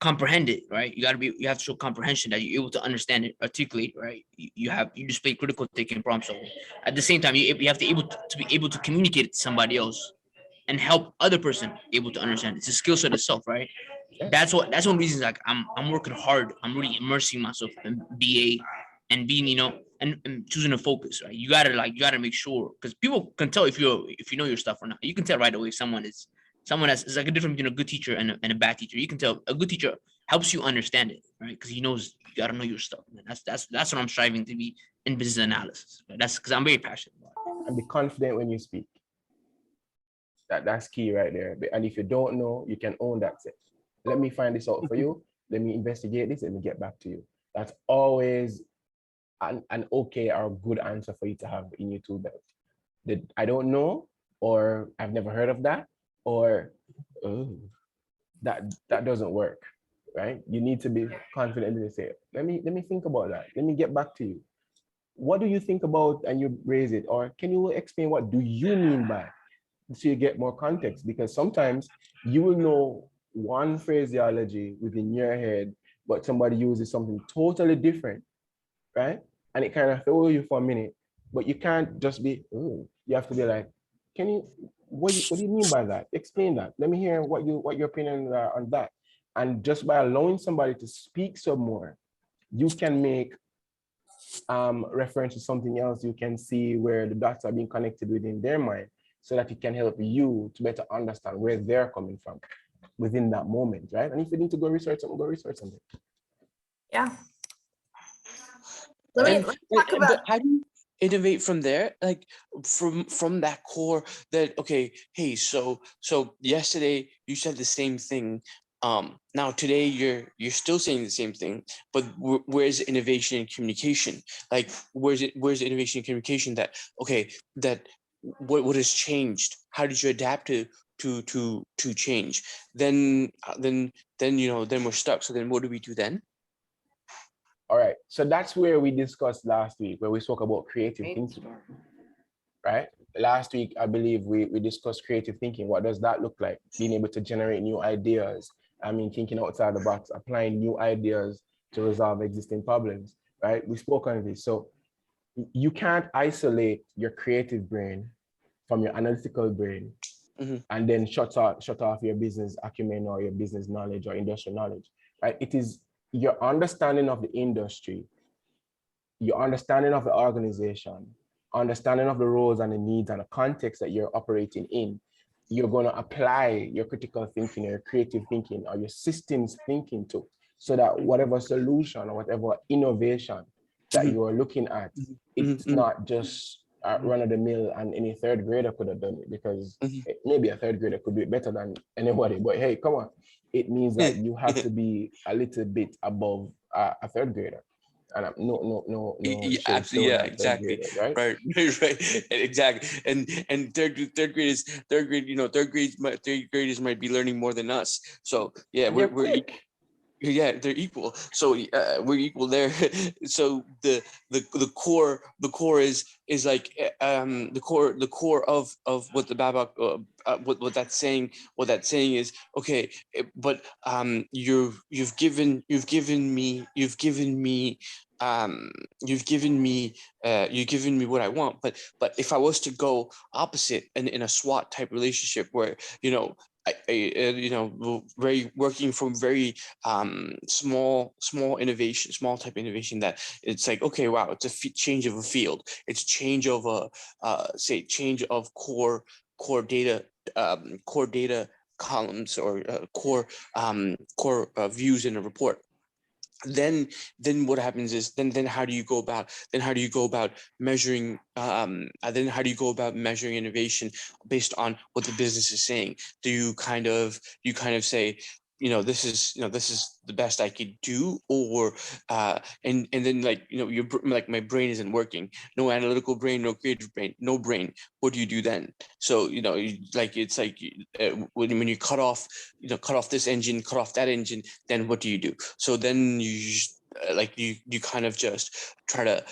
comprehend it, right? You have to show comprehension, that you're able to understand it, articulate, right? You display critical thinking, problem solving. At the same time, you have to be able to communicate it to somebody else and help other person able to understand. It's a skill set itself, right? That's one of the reasons, like I'm working hard. I'm really immersing myself in BA and being, and choosing to focus, right? You gotta make sure, because people can tell if you know your stuff or not. You can tell right away if someone is like a difference between a good teacher and a bad teacher. You can tell a good teacher helps you understand it, right? Because he knows you gotta know your stuff. Man. That's what I'm striving to be in business analysis. Right? That's because I'm very passionate about it. And be confident when you speak. That's key right there. And if you don't know, you can own that set. Let me find this out for you. Let me investigate this and get back to you. That's always an okay or good answer for you to have in your tool belt. I don't know, or I've never heard of that, or oh, that doesn't work, right? You need to be confident and say, let me think about that. Let me get back to you. What do you think about? And you raise it, or can you explain what do you mean by? So you get more context, because sometimes you will know one phraseology within your head, but somebody uses something totally different, right? And it kind of throws you for a minute, but you can't just be, oh, you have to be like, what do you mean by that? Explain that. Let me hear what your opinion are on that. And just by allowing somebody to speak some more, you can make reference to something else. You can see where the dots are being connected within their mind, so that it can help you to better understand where they're coming from within that moment, right? And if you need to go research something. Yeah. Let me talk about. But how do you innovate from there? Like from that core that, okay, hey, so yesterday you said the same thing. Now today you're still saying the same thing, but where's innovation and communication? Like where's the innovation and communication that, okay, that what has changed? How did you adapt to change? Then then we're stuck. So then what do we do then? All right. So that's where we discussed last week, where we spoke about creative thinking, right? Last week, I believe we discussed creative thinking. What does that look like? Being able to generate new ideas. I mean, thinking outside the box, applying new ideas to resolve existing problems, right? We spoke on this. So you can't isolate your creative brain from your analytical brain and then shut off your business acumen or your business knowledge or industrial knowledge, right? It is your understanding of the industry, your understanding of the organization, understanding of the roles and the needs and the context that you're operating in. You're going to apply your critical thinking, your creative thinking, or your systems thinking to, so that whatever solution or whatever innovation that you are looking at, it's not just run of the mill and any third grader could have done it, because maybe a third grader could do it better than anybody. But hey, come on. It means that you have to be a little bit above a third grader. And no Yeah, shade absolutely, thrown yeah, at third exactly, graders, right? right, exactly, and third grade, third graders might be learning more than us. So yeah, And they're we're quick. yeah, they're equal. So we're equal there. So the core is like the core of what the BABOK what that's saying is, okay, but you've given me what I want, but if I was to go opposite in a SWOT type relationship where very working from very small innovation, small type innovation, that it's like, okay, wow, it's a change of a field, it's change of change of core data columns, or core views in a report. Then what happens is, then how do you go about measuring then how do you go about measuring innovation based on what the business is saying? Do you kind of say, this is the best I could do, or and then, like, like, my brain isn't working, no analytical brain, no creative brain, no brain. What do you do then? So it's like when you cut off this engine, cut off that engine, then what do you do? So then you kind of just try to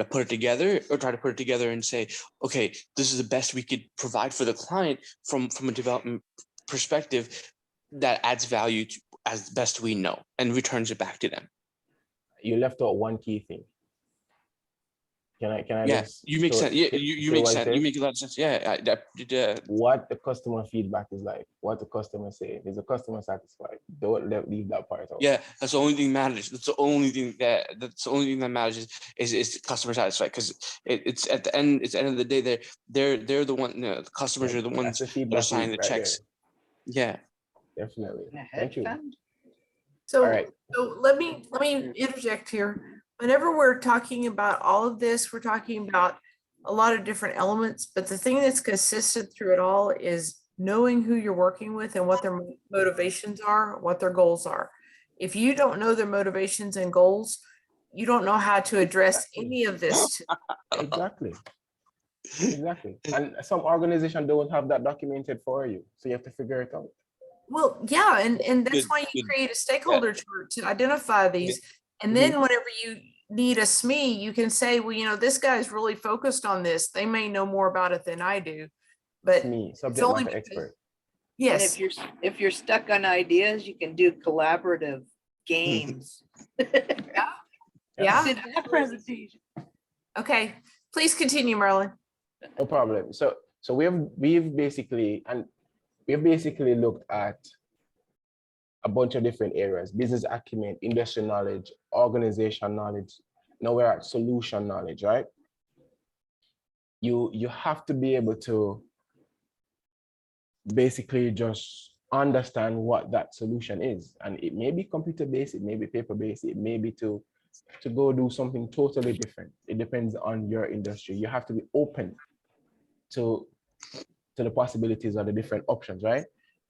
put it together and say, okay, this is the best we could provide for the client from a development perspective that adds value to, as best we know, and returns it back to them. You left out one key thing. Can I Yeah, just you make show- sense. Yeah, say- you say make what it sense. You says? make a lot of sense. Yeah, What the customer feedback is like, what the customer say. Is the customer satisfied? Don't leave that part out. yeah. That's the only thing that matters. That's the only thing that matters is customer satisfied, because it's at the end. It's the end of the day. They're the one. The customers are the ones That's the that are feedback signing loop the right checks. Yeah. there. Definitely. And a Thank you. headband? So, All right. so let me interject here. Whenever we're talking about all of this, we're talking about a lot of different elements, but the thing that's consistent through it all is knowing who you're working with and what their motivations are, what their goals are. If you don't know their motivations and goals, you don't know how to address any of this. Exactly. And some organizations don't have that documented for you, so you have to figure it out. Well, yeah, and that's Good, why you good. create a stakeholder chart to identify these. And then whenever you need a SME, you can say, well, this guy's really focused on this. They may know more about it than I do, but It's me, it's subject only matter because- expert. And yes, if you're stuck on ideas, you can do collaborative games. yeah. Did that presentation. Okay, please continue, Merlin. No problem. So we've basically looked at a bunch of different areas: business acumen, industry knowledge, organization knowledge. Now we're at solution knowledge, right? You have to be able to basically just understand what that solution is. And it may be computer-based, it may be paper-based, it may be to go do something totally different. It depends on your industry. You have to be open to the possibilities of the different options, right?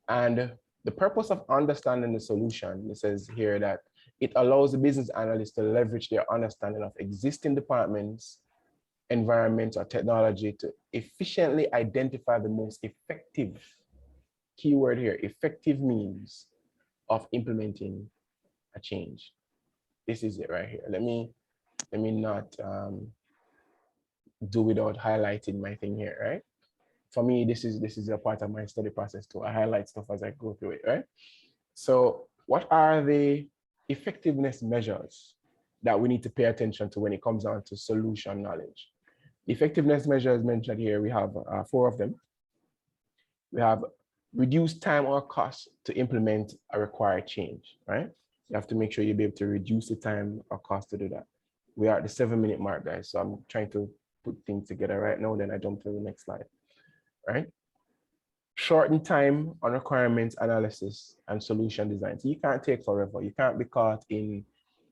And The purpose of understanding the solution, it says here that it allows the business analyst to leverage their understanding of existing departments, environments, or technology to efficiently identify the most effective, keyword here, effective means of implementing a change. This is it right here. Let me not do without highlighting my thing here, right? For me, this is a part of my study process too. I highlight stuff as I go through it, right? So what are the effectiveness measures that we need to pay attention to when it comes down to solution knowledge? Effectiveness measures mentioned here, we have 4 of them. We have reduced time or cost to implement a required change, right? You have to make sure you be able to reduce the time or cost to do that. We are at the 7-minute mark, guys. So I'm trying to put things together right now, then I jump to the next slide, right? Shorten time on requirements analysis and solution design. So you can't take forever. You can't be caught in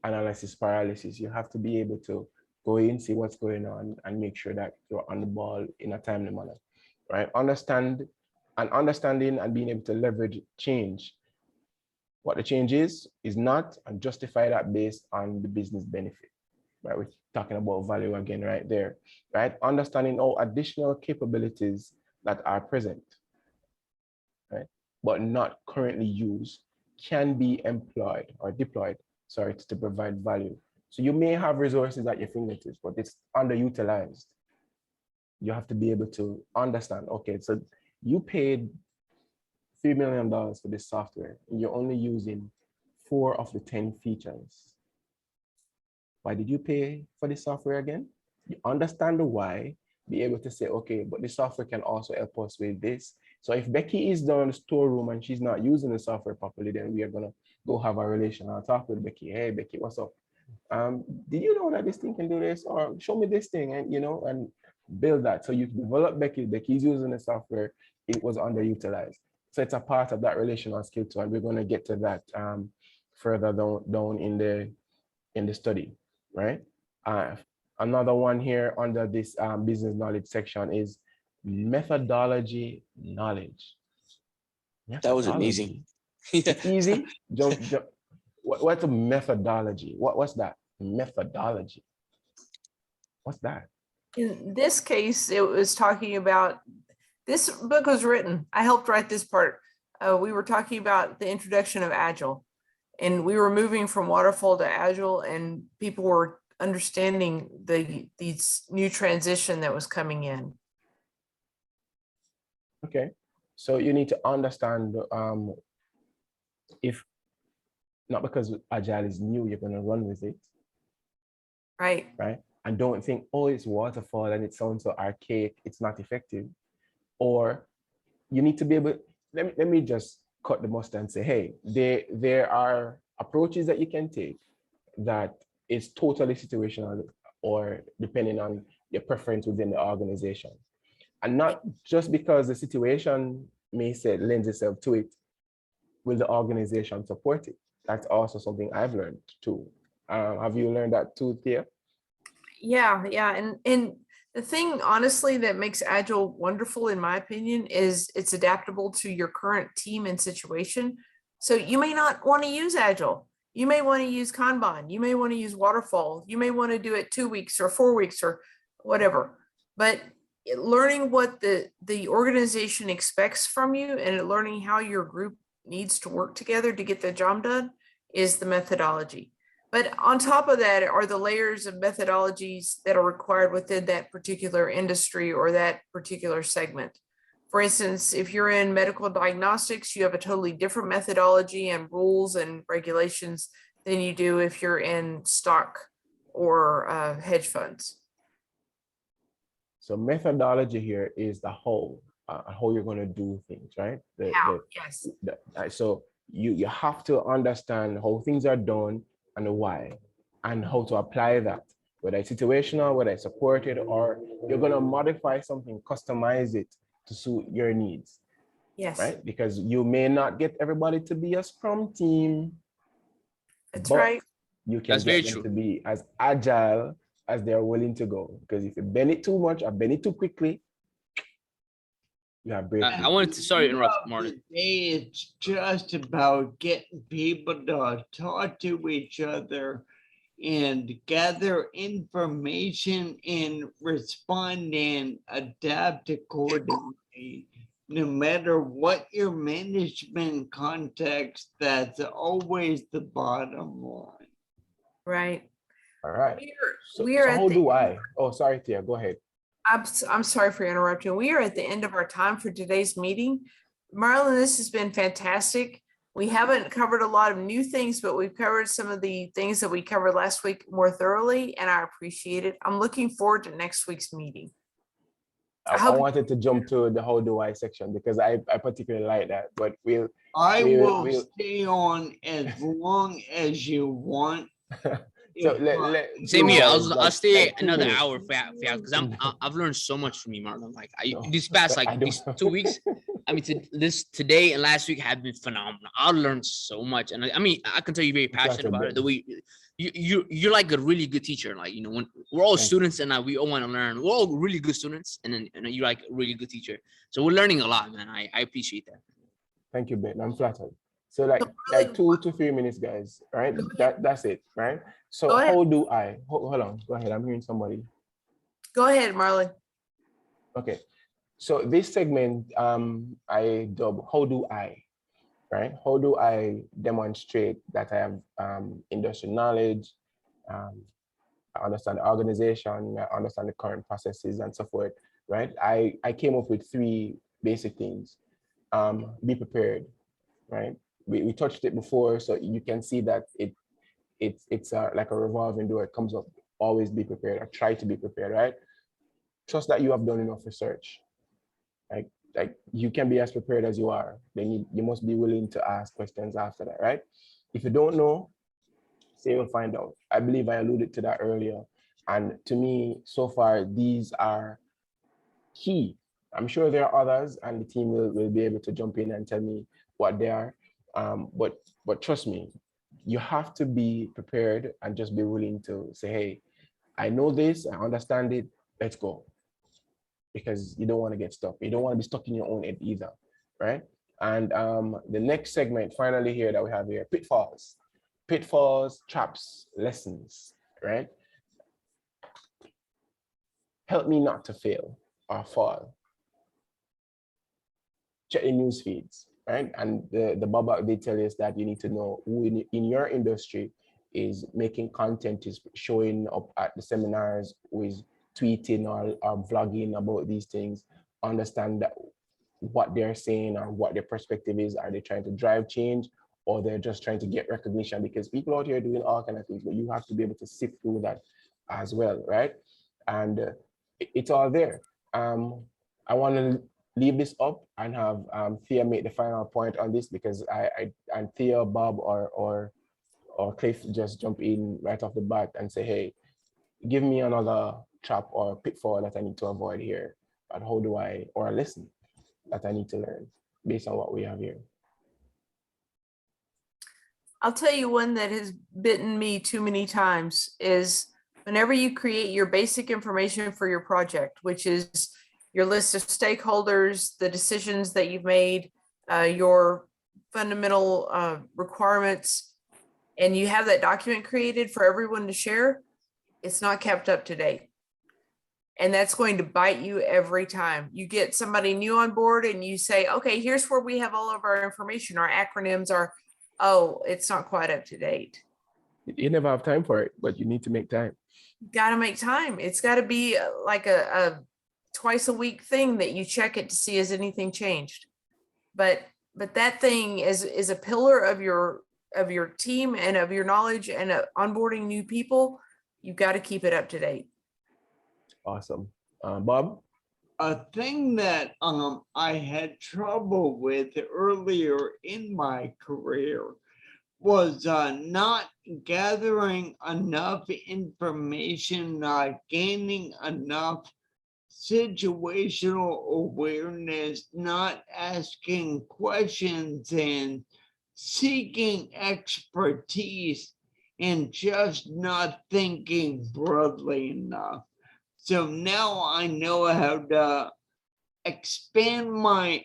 analysis paralysis. You have to be able to go in, see what's going on, and make sure that you're on the ball in a timely manner, right? Understanding and being able to leverage change. What the change is not, and justify that based on the business benefit, right? We're talking about value again right there, right? Understanding all additional capabilities that are present, right, but not currently used, can be employed or deployed, sorry, to provide value. So you may have resources at your fingertips, but it's underutilized. You have to be able to understand, okay, so you paid $3 million for this software, and you're only using 4 of the 10 features. Why did you pay for this software again? You understand the why, be able to say, okay, but the software can also help us with this. So if Becky is down in the storeroom and she's not using the software properly, then we are gonna go have a relation. I'll talk with Becky. Hey, Becky, what's up? Did you know that this thing can do this? Or show me this thing, and and build that. So you develop Becky. Becky's using the software. It was underutilized. So it's a part of that relational skill too, and we're going to get to that further down in the study, right? Another one here under this business knowledge section is methodology knowledge. That was amazing. It's easy. Jump. What's a methodology? What's that? Methodology. What's that? In this case, it was talking about, this book was written, I helped write this part. We were talking about the introduction of Agile, and we were moving from waterfall to Agile, and people were understanding these new transition that was coming in. Okay, so you need to understand if not because Agile is new, you're going to run with it. Right. Right. And don't think, oh, it's waterfall and it sounds so archaic, it's not effective. Or you need to be able, let me just cut the mustard and say, hey, there are approaches that you can take that is totally situational or depending on your preference within the organization. And not just because the situation may say lends itself to it, will the organization support it? That's also something I've learned too. Have you learned that too, Thea? Yeah. And the thing, honestly, that makes Agile wonderful, in my opinion, is it's adaptable to your current team and situation. So you may not want to use Agile. You may want to use Kanban. You may want to use waterfall. You may want to do it 2 weeks or 4 weeks or whatever. But learning what the organization expects from you and learning how your group needs to work together to get the job done is the methodology. But on top of that are the layers of methodologies that are required within that particular industry or that particular segment. For instance, if you're in medical diagnostics, you have a totally different methodology and rules and regulations than you do if you're in stock or hedge funds. So methodology here is the whole, how you're going to do things, right? Yes. So you have to understand how things are done and the why, and how to apply that, whether it's situational, whether it's supported, or you're going to modify something, customize it to suit your needs. Yes. Right? Because you may not get everybody to be a Scrum team. That's but right. You can That's very get them true. to be as agile as they're willing to go. Because if you bend it too much or bend it too quickly, You have break. I wanted to, sorry to interrupt, Throughout Martin. the day, it's just about getting people to talk to each other and gather information and respond and adapt accordingly. No matter what your management context, that's always the bottom line. Right. All right. So, We are so at how the do I? Oh, sorry, Tia. Go ahead. I'm sorry for interrupting. We are at the end of our time for today's meeting. Marlon, this has been fantastic. We haven't covered a lot of new things, but we've covered some of the things that we covered last week more thoroughly, and I appreciate it. I'm looking forward to next week's meeting. I hope- wanted to jump to the how do I section because I particularly like that, but I We'll- will stay on as long as you want. so If Same here. guys, I'll like- stay like 2 another minutes. hour for y'all because I've learned so much from you, Marlon. Like No, these past I like don't these know. 2 weeks. I mean, today and last week have been phenomenal. I learned so much, and I mean, I can tell you're very passionate about it. The way you're like a really good teacher. Like when we're all Thank you. students and we all want to learn. We're all really good students, and then you're like a really good teacher. So we're learning a lot, man. I appreciate that. Thank you, Ben. I'm flattered. So like 2 to 3 minutes, guys. Right? That's it. Right? So Go ahead. how do I? Hold on. Go ahead. I'm hearing somebody. Go ahead, Marlon. Okay. So this segment, I dub how do I, right? How do I demonstrate that I have industry knowledge, I understand the organization, I understand the current processes and so forth, right? I came up with 3 basic things. Be prepared, right? We touched it before, so you can see that it's like a revolving door. It comes up, always be prepared or try to be prepared, right? Trust that you have done enough research. Like you can be as prepared as you are. Then you must be willing to ask questions after that, right? If you don't know, say you'll find out. I believe I alluded to that earlier. And to me, so far, these are key. I'm sure there are others and the team will be able to jump in and tell me what they are. But trust me, you have to be prepared and just be willing to say, hey, I know this, I understand it, let's go. Because you don't want to get stuck. You don't want to be stuck in your own head either, right? And the next segment, finally here that we have here, pitfalls. Pitfalls, traps, lessons, right? Help me not to fail or fall. Check the news feeds, right? And the BABOK, they tell us that you need to know who in your industry is making content, is showing up at the seminars, who is tweeting or vlogging about these things, understand that what they're saying or what their perspective is. Are they trying to drive change or they're just trying to get recognition? Because people out here doing all kinds of things, but you have to be able to sift through that as well, right? And it's all there. I want to leave this up and have Thea make the final point on this because and Thea, Bob, or Cliff just jump in right off the bat and say, hey, give me another trap or pitfall that I need to avoid here. But how do I, or a lesson that I need to learn based on what we have here? I'll tell you one that has bitten me too many times is whenever you create your basic information for your project, which is your list of stakeholders, the decisions that you've made, your fundamental requirements, and you have that document created for everyone to share, it's not kept up to date. And that's going to bite you every time. You get somebody new on board and you say, okay, here's where we have all of our information, our acronyms are, oh, it's not quite up to date. You never have time for it, but you need to make time. Got to make time. It's got to be like a twice a week thing that you check it to see has anything changed. But that thing is a pillar of your team and of your knowledge and onboarding new people. You've got to keep it up to date. Awesome. Bob? A thing that I had trouble with earlier in my career was not gathering enough information, not gaining enough situational awareness, not asking questions and seeking expertise, and just not thinking broadly enough. So now I know how to expand my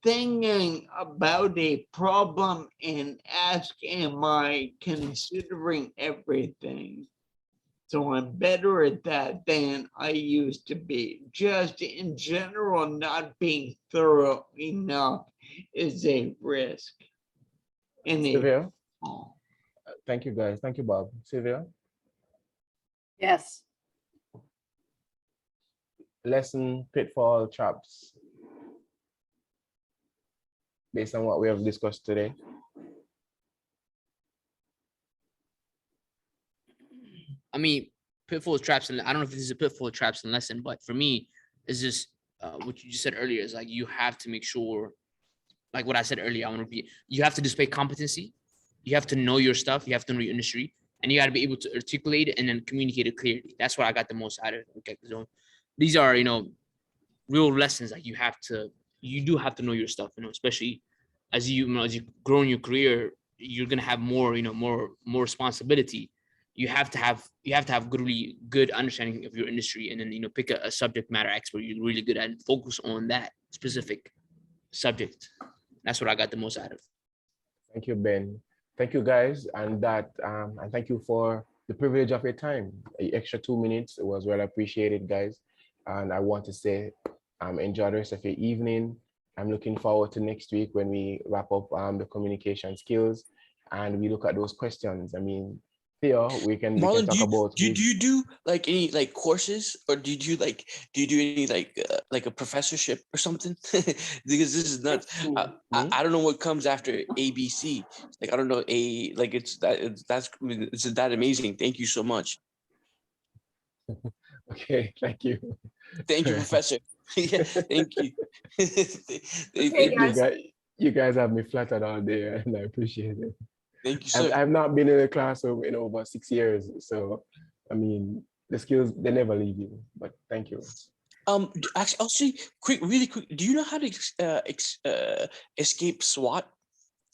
thinking about a problem and ask, am I considering everything? So I'm better at that than I used to be. Just in general, not being thorough enough is a risk. And Sylvia, thank you guys. Thank you, Bob. Sylvia, Yes. lesson, pitfall, traps, based on what we have discussed today. I mean, pitfall traps, and I don't know if this is a pitfall traps and lesson, but for me, it's just what you just said earlier is like you have to make sure, like what I said earlier, I want to be, you have to display competency, you have to know your stuff, you have to know your industry, and you got to be able to articulate it and then communicate it clearly. That's what I got the most out of it. Okay, so these are, you know, real lessons that you do have to know your stuff, you know, especially as you grow in your career, you're gonna have more, you know, more responsibility. You have to have really good understanding of your industry, and then, you know, pick a subject matter expert you're really good at and focus on that specific subject. That's what I got the most out of. Thank you, Ben. Thank you, guys, and thank you for the privilege of your time. The extra 2 minutes, it was well appreciated, guys. And I want to say, enjoy the rest of your evening. I'm looking forward to next week when we wrap up the communication skills and we look at those questions. I mean, Theo, we can Marlon, talk about. do you do like any like courses, or do you do any like a professorship or something? Because this is nuts. I don't know what comes after ABC. Like I don't know it's that amazing. Thank you so much. Okay, thank you. Thank you, Professor. Yeah, thank you. Okay, guys. You guys have me flattered all day, and I appreciate it. Thank you, sir. I've not been in a classroom in over 6 years, so I mean the skills, they never leave you. But thank you. Actually, I'll say really quick. Do you know how to escape SWAT?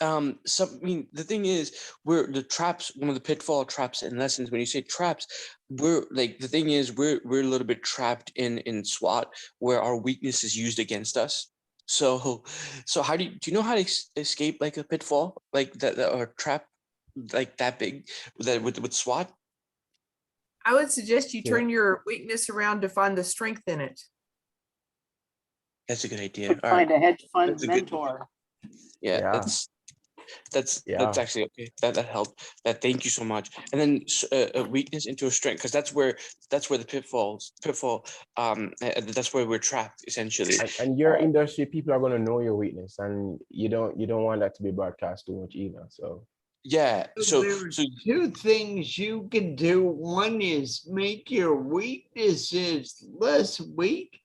I mean, the thing is, we're the traps. One of the pitfall traps and lessons. When you say traps, we're like the thing is we're a little bit trapped in SWAT where our weakness is used against us. So how do you know how to escape like a pitfall like that or trap like that big that with SWAT? I would suggest you Yeah. turn your weakness around to find the strength in it. That's a good idea. All Find right. a hedge fund That's a good- mentor. Yeah, Yeah. that's Yeah. actually okay. That helped. Thank you so much. And then a weakness into a strength, because that's where the pitfall that's where we're trapped essentially. And your industry, people are going to know your weakness, and you don't want that to be broadcast too much either. So Yeah. So there's two things you can do. One is make your weaknesses less weak,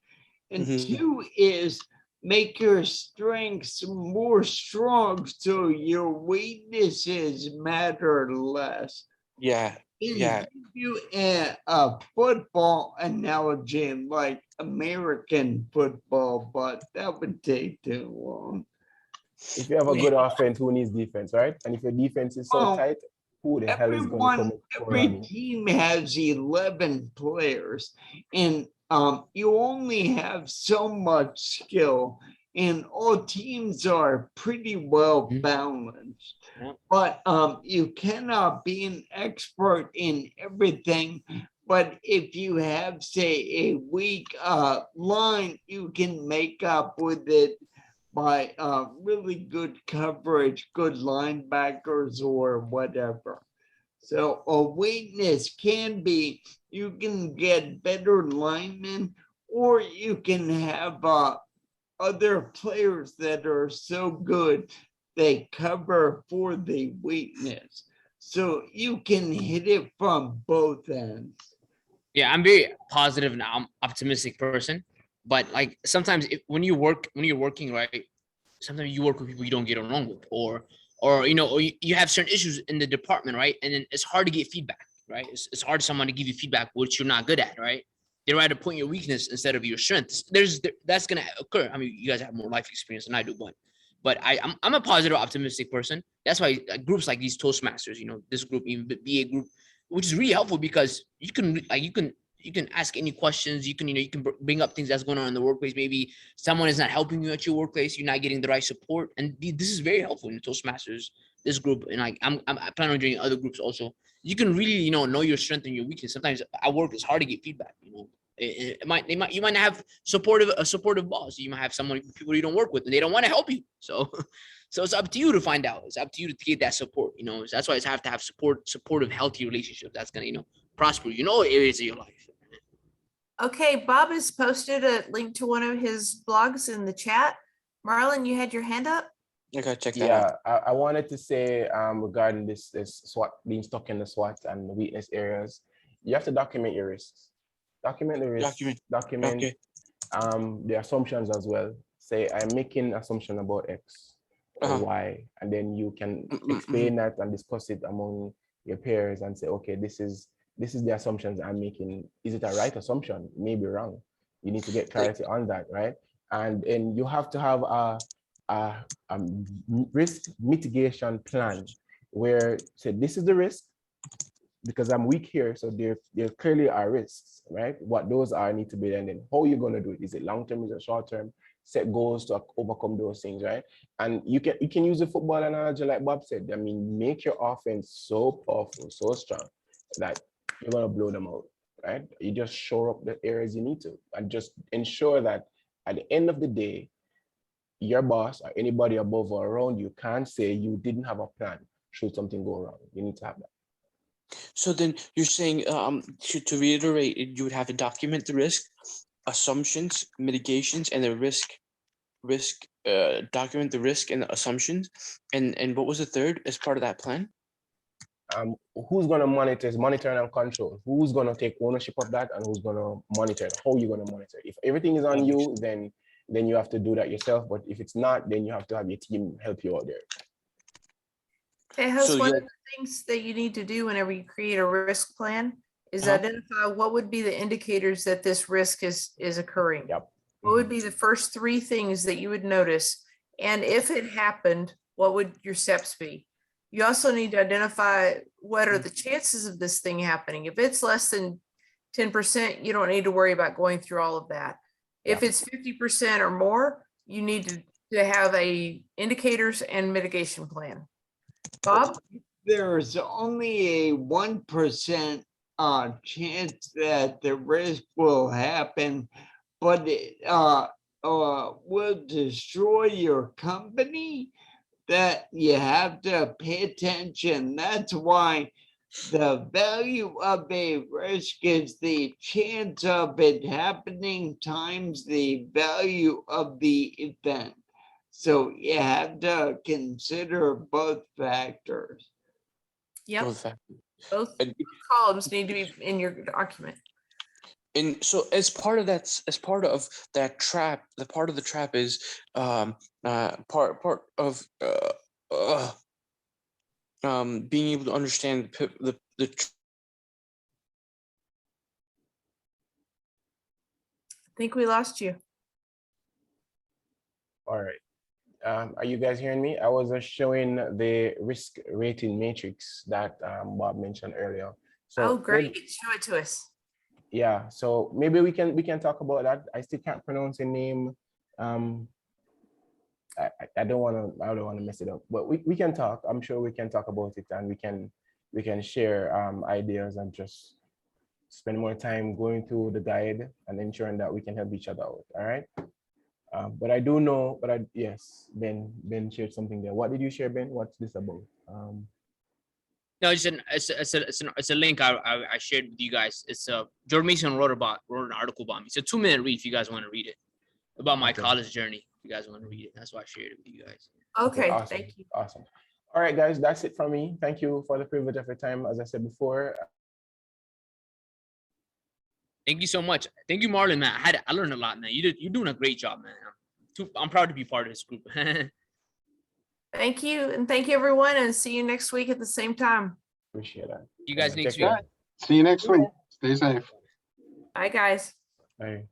and Mhm. two is make your strengths more strong so your weaknesses matter less. yeah. Give you a football analogy like American football, but that would take too long. if you have a good offense, who needs defense, right? And if your defense is so Well, tight, who the hell is going to come and score on Every you? team has 11 players, and you only have so much skill, and all teams are pretty well balanced. Yeah. But you cannot be an expert in everything. But if you have, say, a weak line, you can make up with it by really good coverage, good linebackers or whatever. So a weakness can be you can get better linemen, or you can have other players that are so good they cover for the weakness. So you can hit it from both ends. Yeah, I'm very positive and I'm optimistic person, but like sometimes when you're working, right, sometimes you work with people you don't get along with, or you know, or you have certain issues in the department, right, and then it's hard to get feedback, right? It's hard for someone to give you feedback which you're not good at, right? They try to point your weakness instead of your strengths. That's gonna occur. I mean, you guys have more life experience than I do, but I'm a positive, optimistic person. That's why groups like these Toastmasters, you know, this group, even BA group, which is really helpful because you can You can ask any questions. You can, you can bring up things that's going on in the workplace. Maybe someone is not helping you at your workplace. You're not getting the right support. And this is very helpful in Toastmasters, this group. And like, I plan on joining other groups also. You can really, know your strength and your weakness. Sometimes at work, it's hard to get feedback, you might not have a supportive boss. You might have people you don't work with and they don't want to help you. So it's up to you to find out. It's up to you to get that support. That's why it's have to have supportive, healthy relationships. That's gonna, prosper, areas of your life. Okay, Bob has posted a link to one of his blogs in the chat. Marlon, you had your hand up? Okay, check that out. Yeah, I wanted to say regarding this SWOT, being stuck in the SWOT and the weakness areas, you have to document your risks. Document the risks. Document Okay. the assumptions as well. Say I'm making assumption about X or Y, and then you can explain that and discuss it among your peers and say, okay, this is the assumptions I'm making. Is it a right assumption? Maybe wrong. You need to get clarity on that, right? And you have to have a risk mitigation plan where say this is the risk because I'm weak here, so there clearly are risks, right? What those are need to be done. Then how are you going to do it? Is it long term? Is it short term? Set goals to overcome those things, right? And you can use a football analogy like Bob said. I mean, make your offense so powerful, so strong that you're going to blow them out, right? You just shore up the areas you need to and just ensure that at the end of the day, your boss or anybody above or around you can't say you didn't have a plan should something go wrong. You need to have that. So then you're saying, to reiterate, you would have to document the risk, assumptions, mitigations, and the document the risk and the assumptions. And what was the third as part of that plan? Who's going to monitor and control? Who's going to take ownership of that and who's going to monitor it? How are you going to monitor it? If everything is on you, then you have to do that yourself. But if it's not, then you have to have your team help you out there. Okay, one of the things that you need to do whenever you create a risk plan is identify what would be the indicators that this risk is occurring. Yep. What would be the first 3 things that you would notice? And if it happened, what would your steps be? You also need to identify what are the chances of this thing happening. If it's less than 10%, you don't need to worry about going through all of that. If it's 50% or more, you need to have indicators and mitigation plan. Bob? There's only a 1% chance that the risk will happen, but it will destroy your company, that you have to pay attention. That's why the value of a risk is the chance of it happening times the value of the event. So you have to consider both factors. Yep. Both columns need to be in your document. And so as part of that trap, the part of the trap is part of being able to understand the I think we lost you. All right. Are you guys hearing me? I was showing the risk rating matrix that Bob mentioned earlier. So great. Show it to us. Yeah, so maybe we can talk about that. I still can't pronounce the name. I don't want to mess it up, but we can talk. I'm sure we can talk about it, and we can share ideas and just spend more time going through the guide and ensuring that we can help each other out. All right. But I do know, yes, Ben shared something there. What did you share, Ben? What's this about? No, it's a link I shared with you guys. It's George Mason wrote an article about me. It's a 2-minute read if you guys want to read it, about my college journey. If you guys want to read it, that's why I shared it with you guys. Okay, awesome. Thank you. Awesome. All right, guys, that's it from me. Thank you for the privilege of your time. As I said before. Thank you so much. Thank you, Marlon, man. I learned a lot, man. You're doing a great job, man. I'm proud to be part of this group. Thank you. And thank you, everyone. And see you next week at the same time. Appreciate that. You guys next Take week. care. See you next week. Stay safe. Bye, guys. Bye.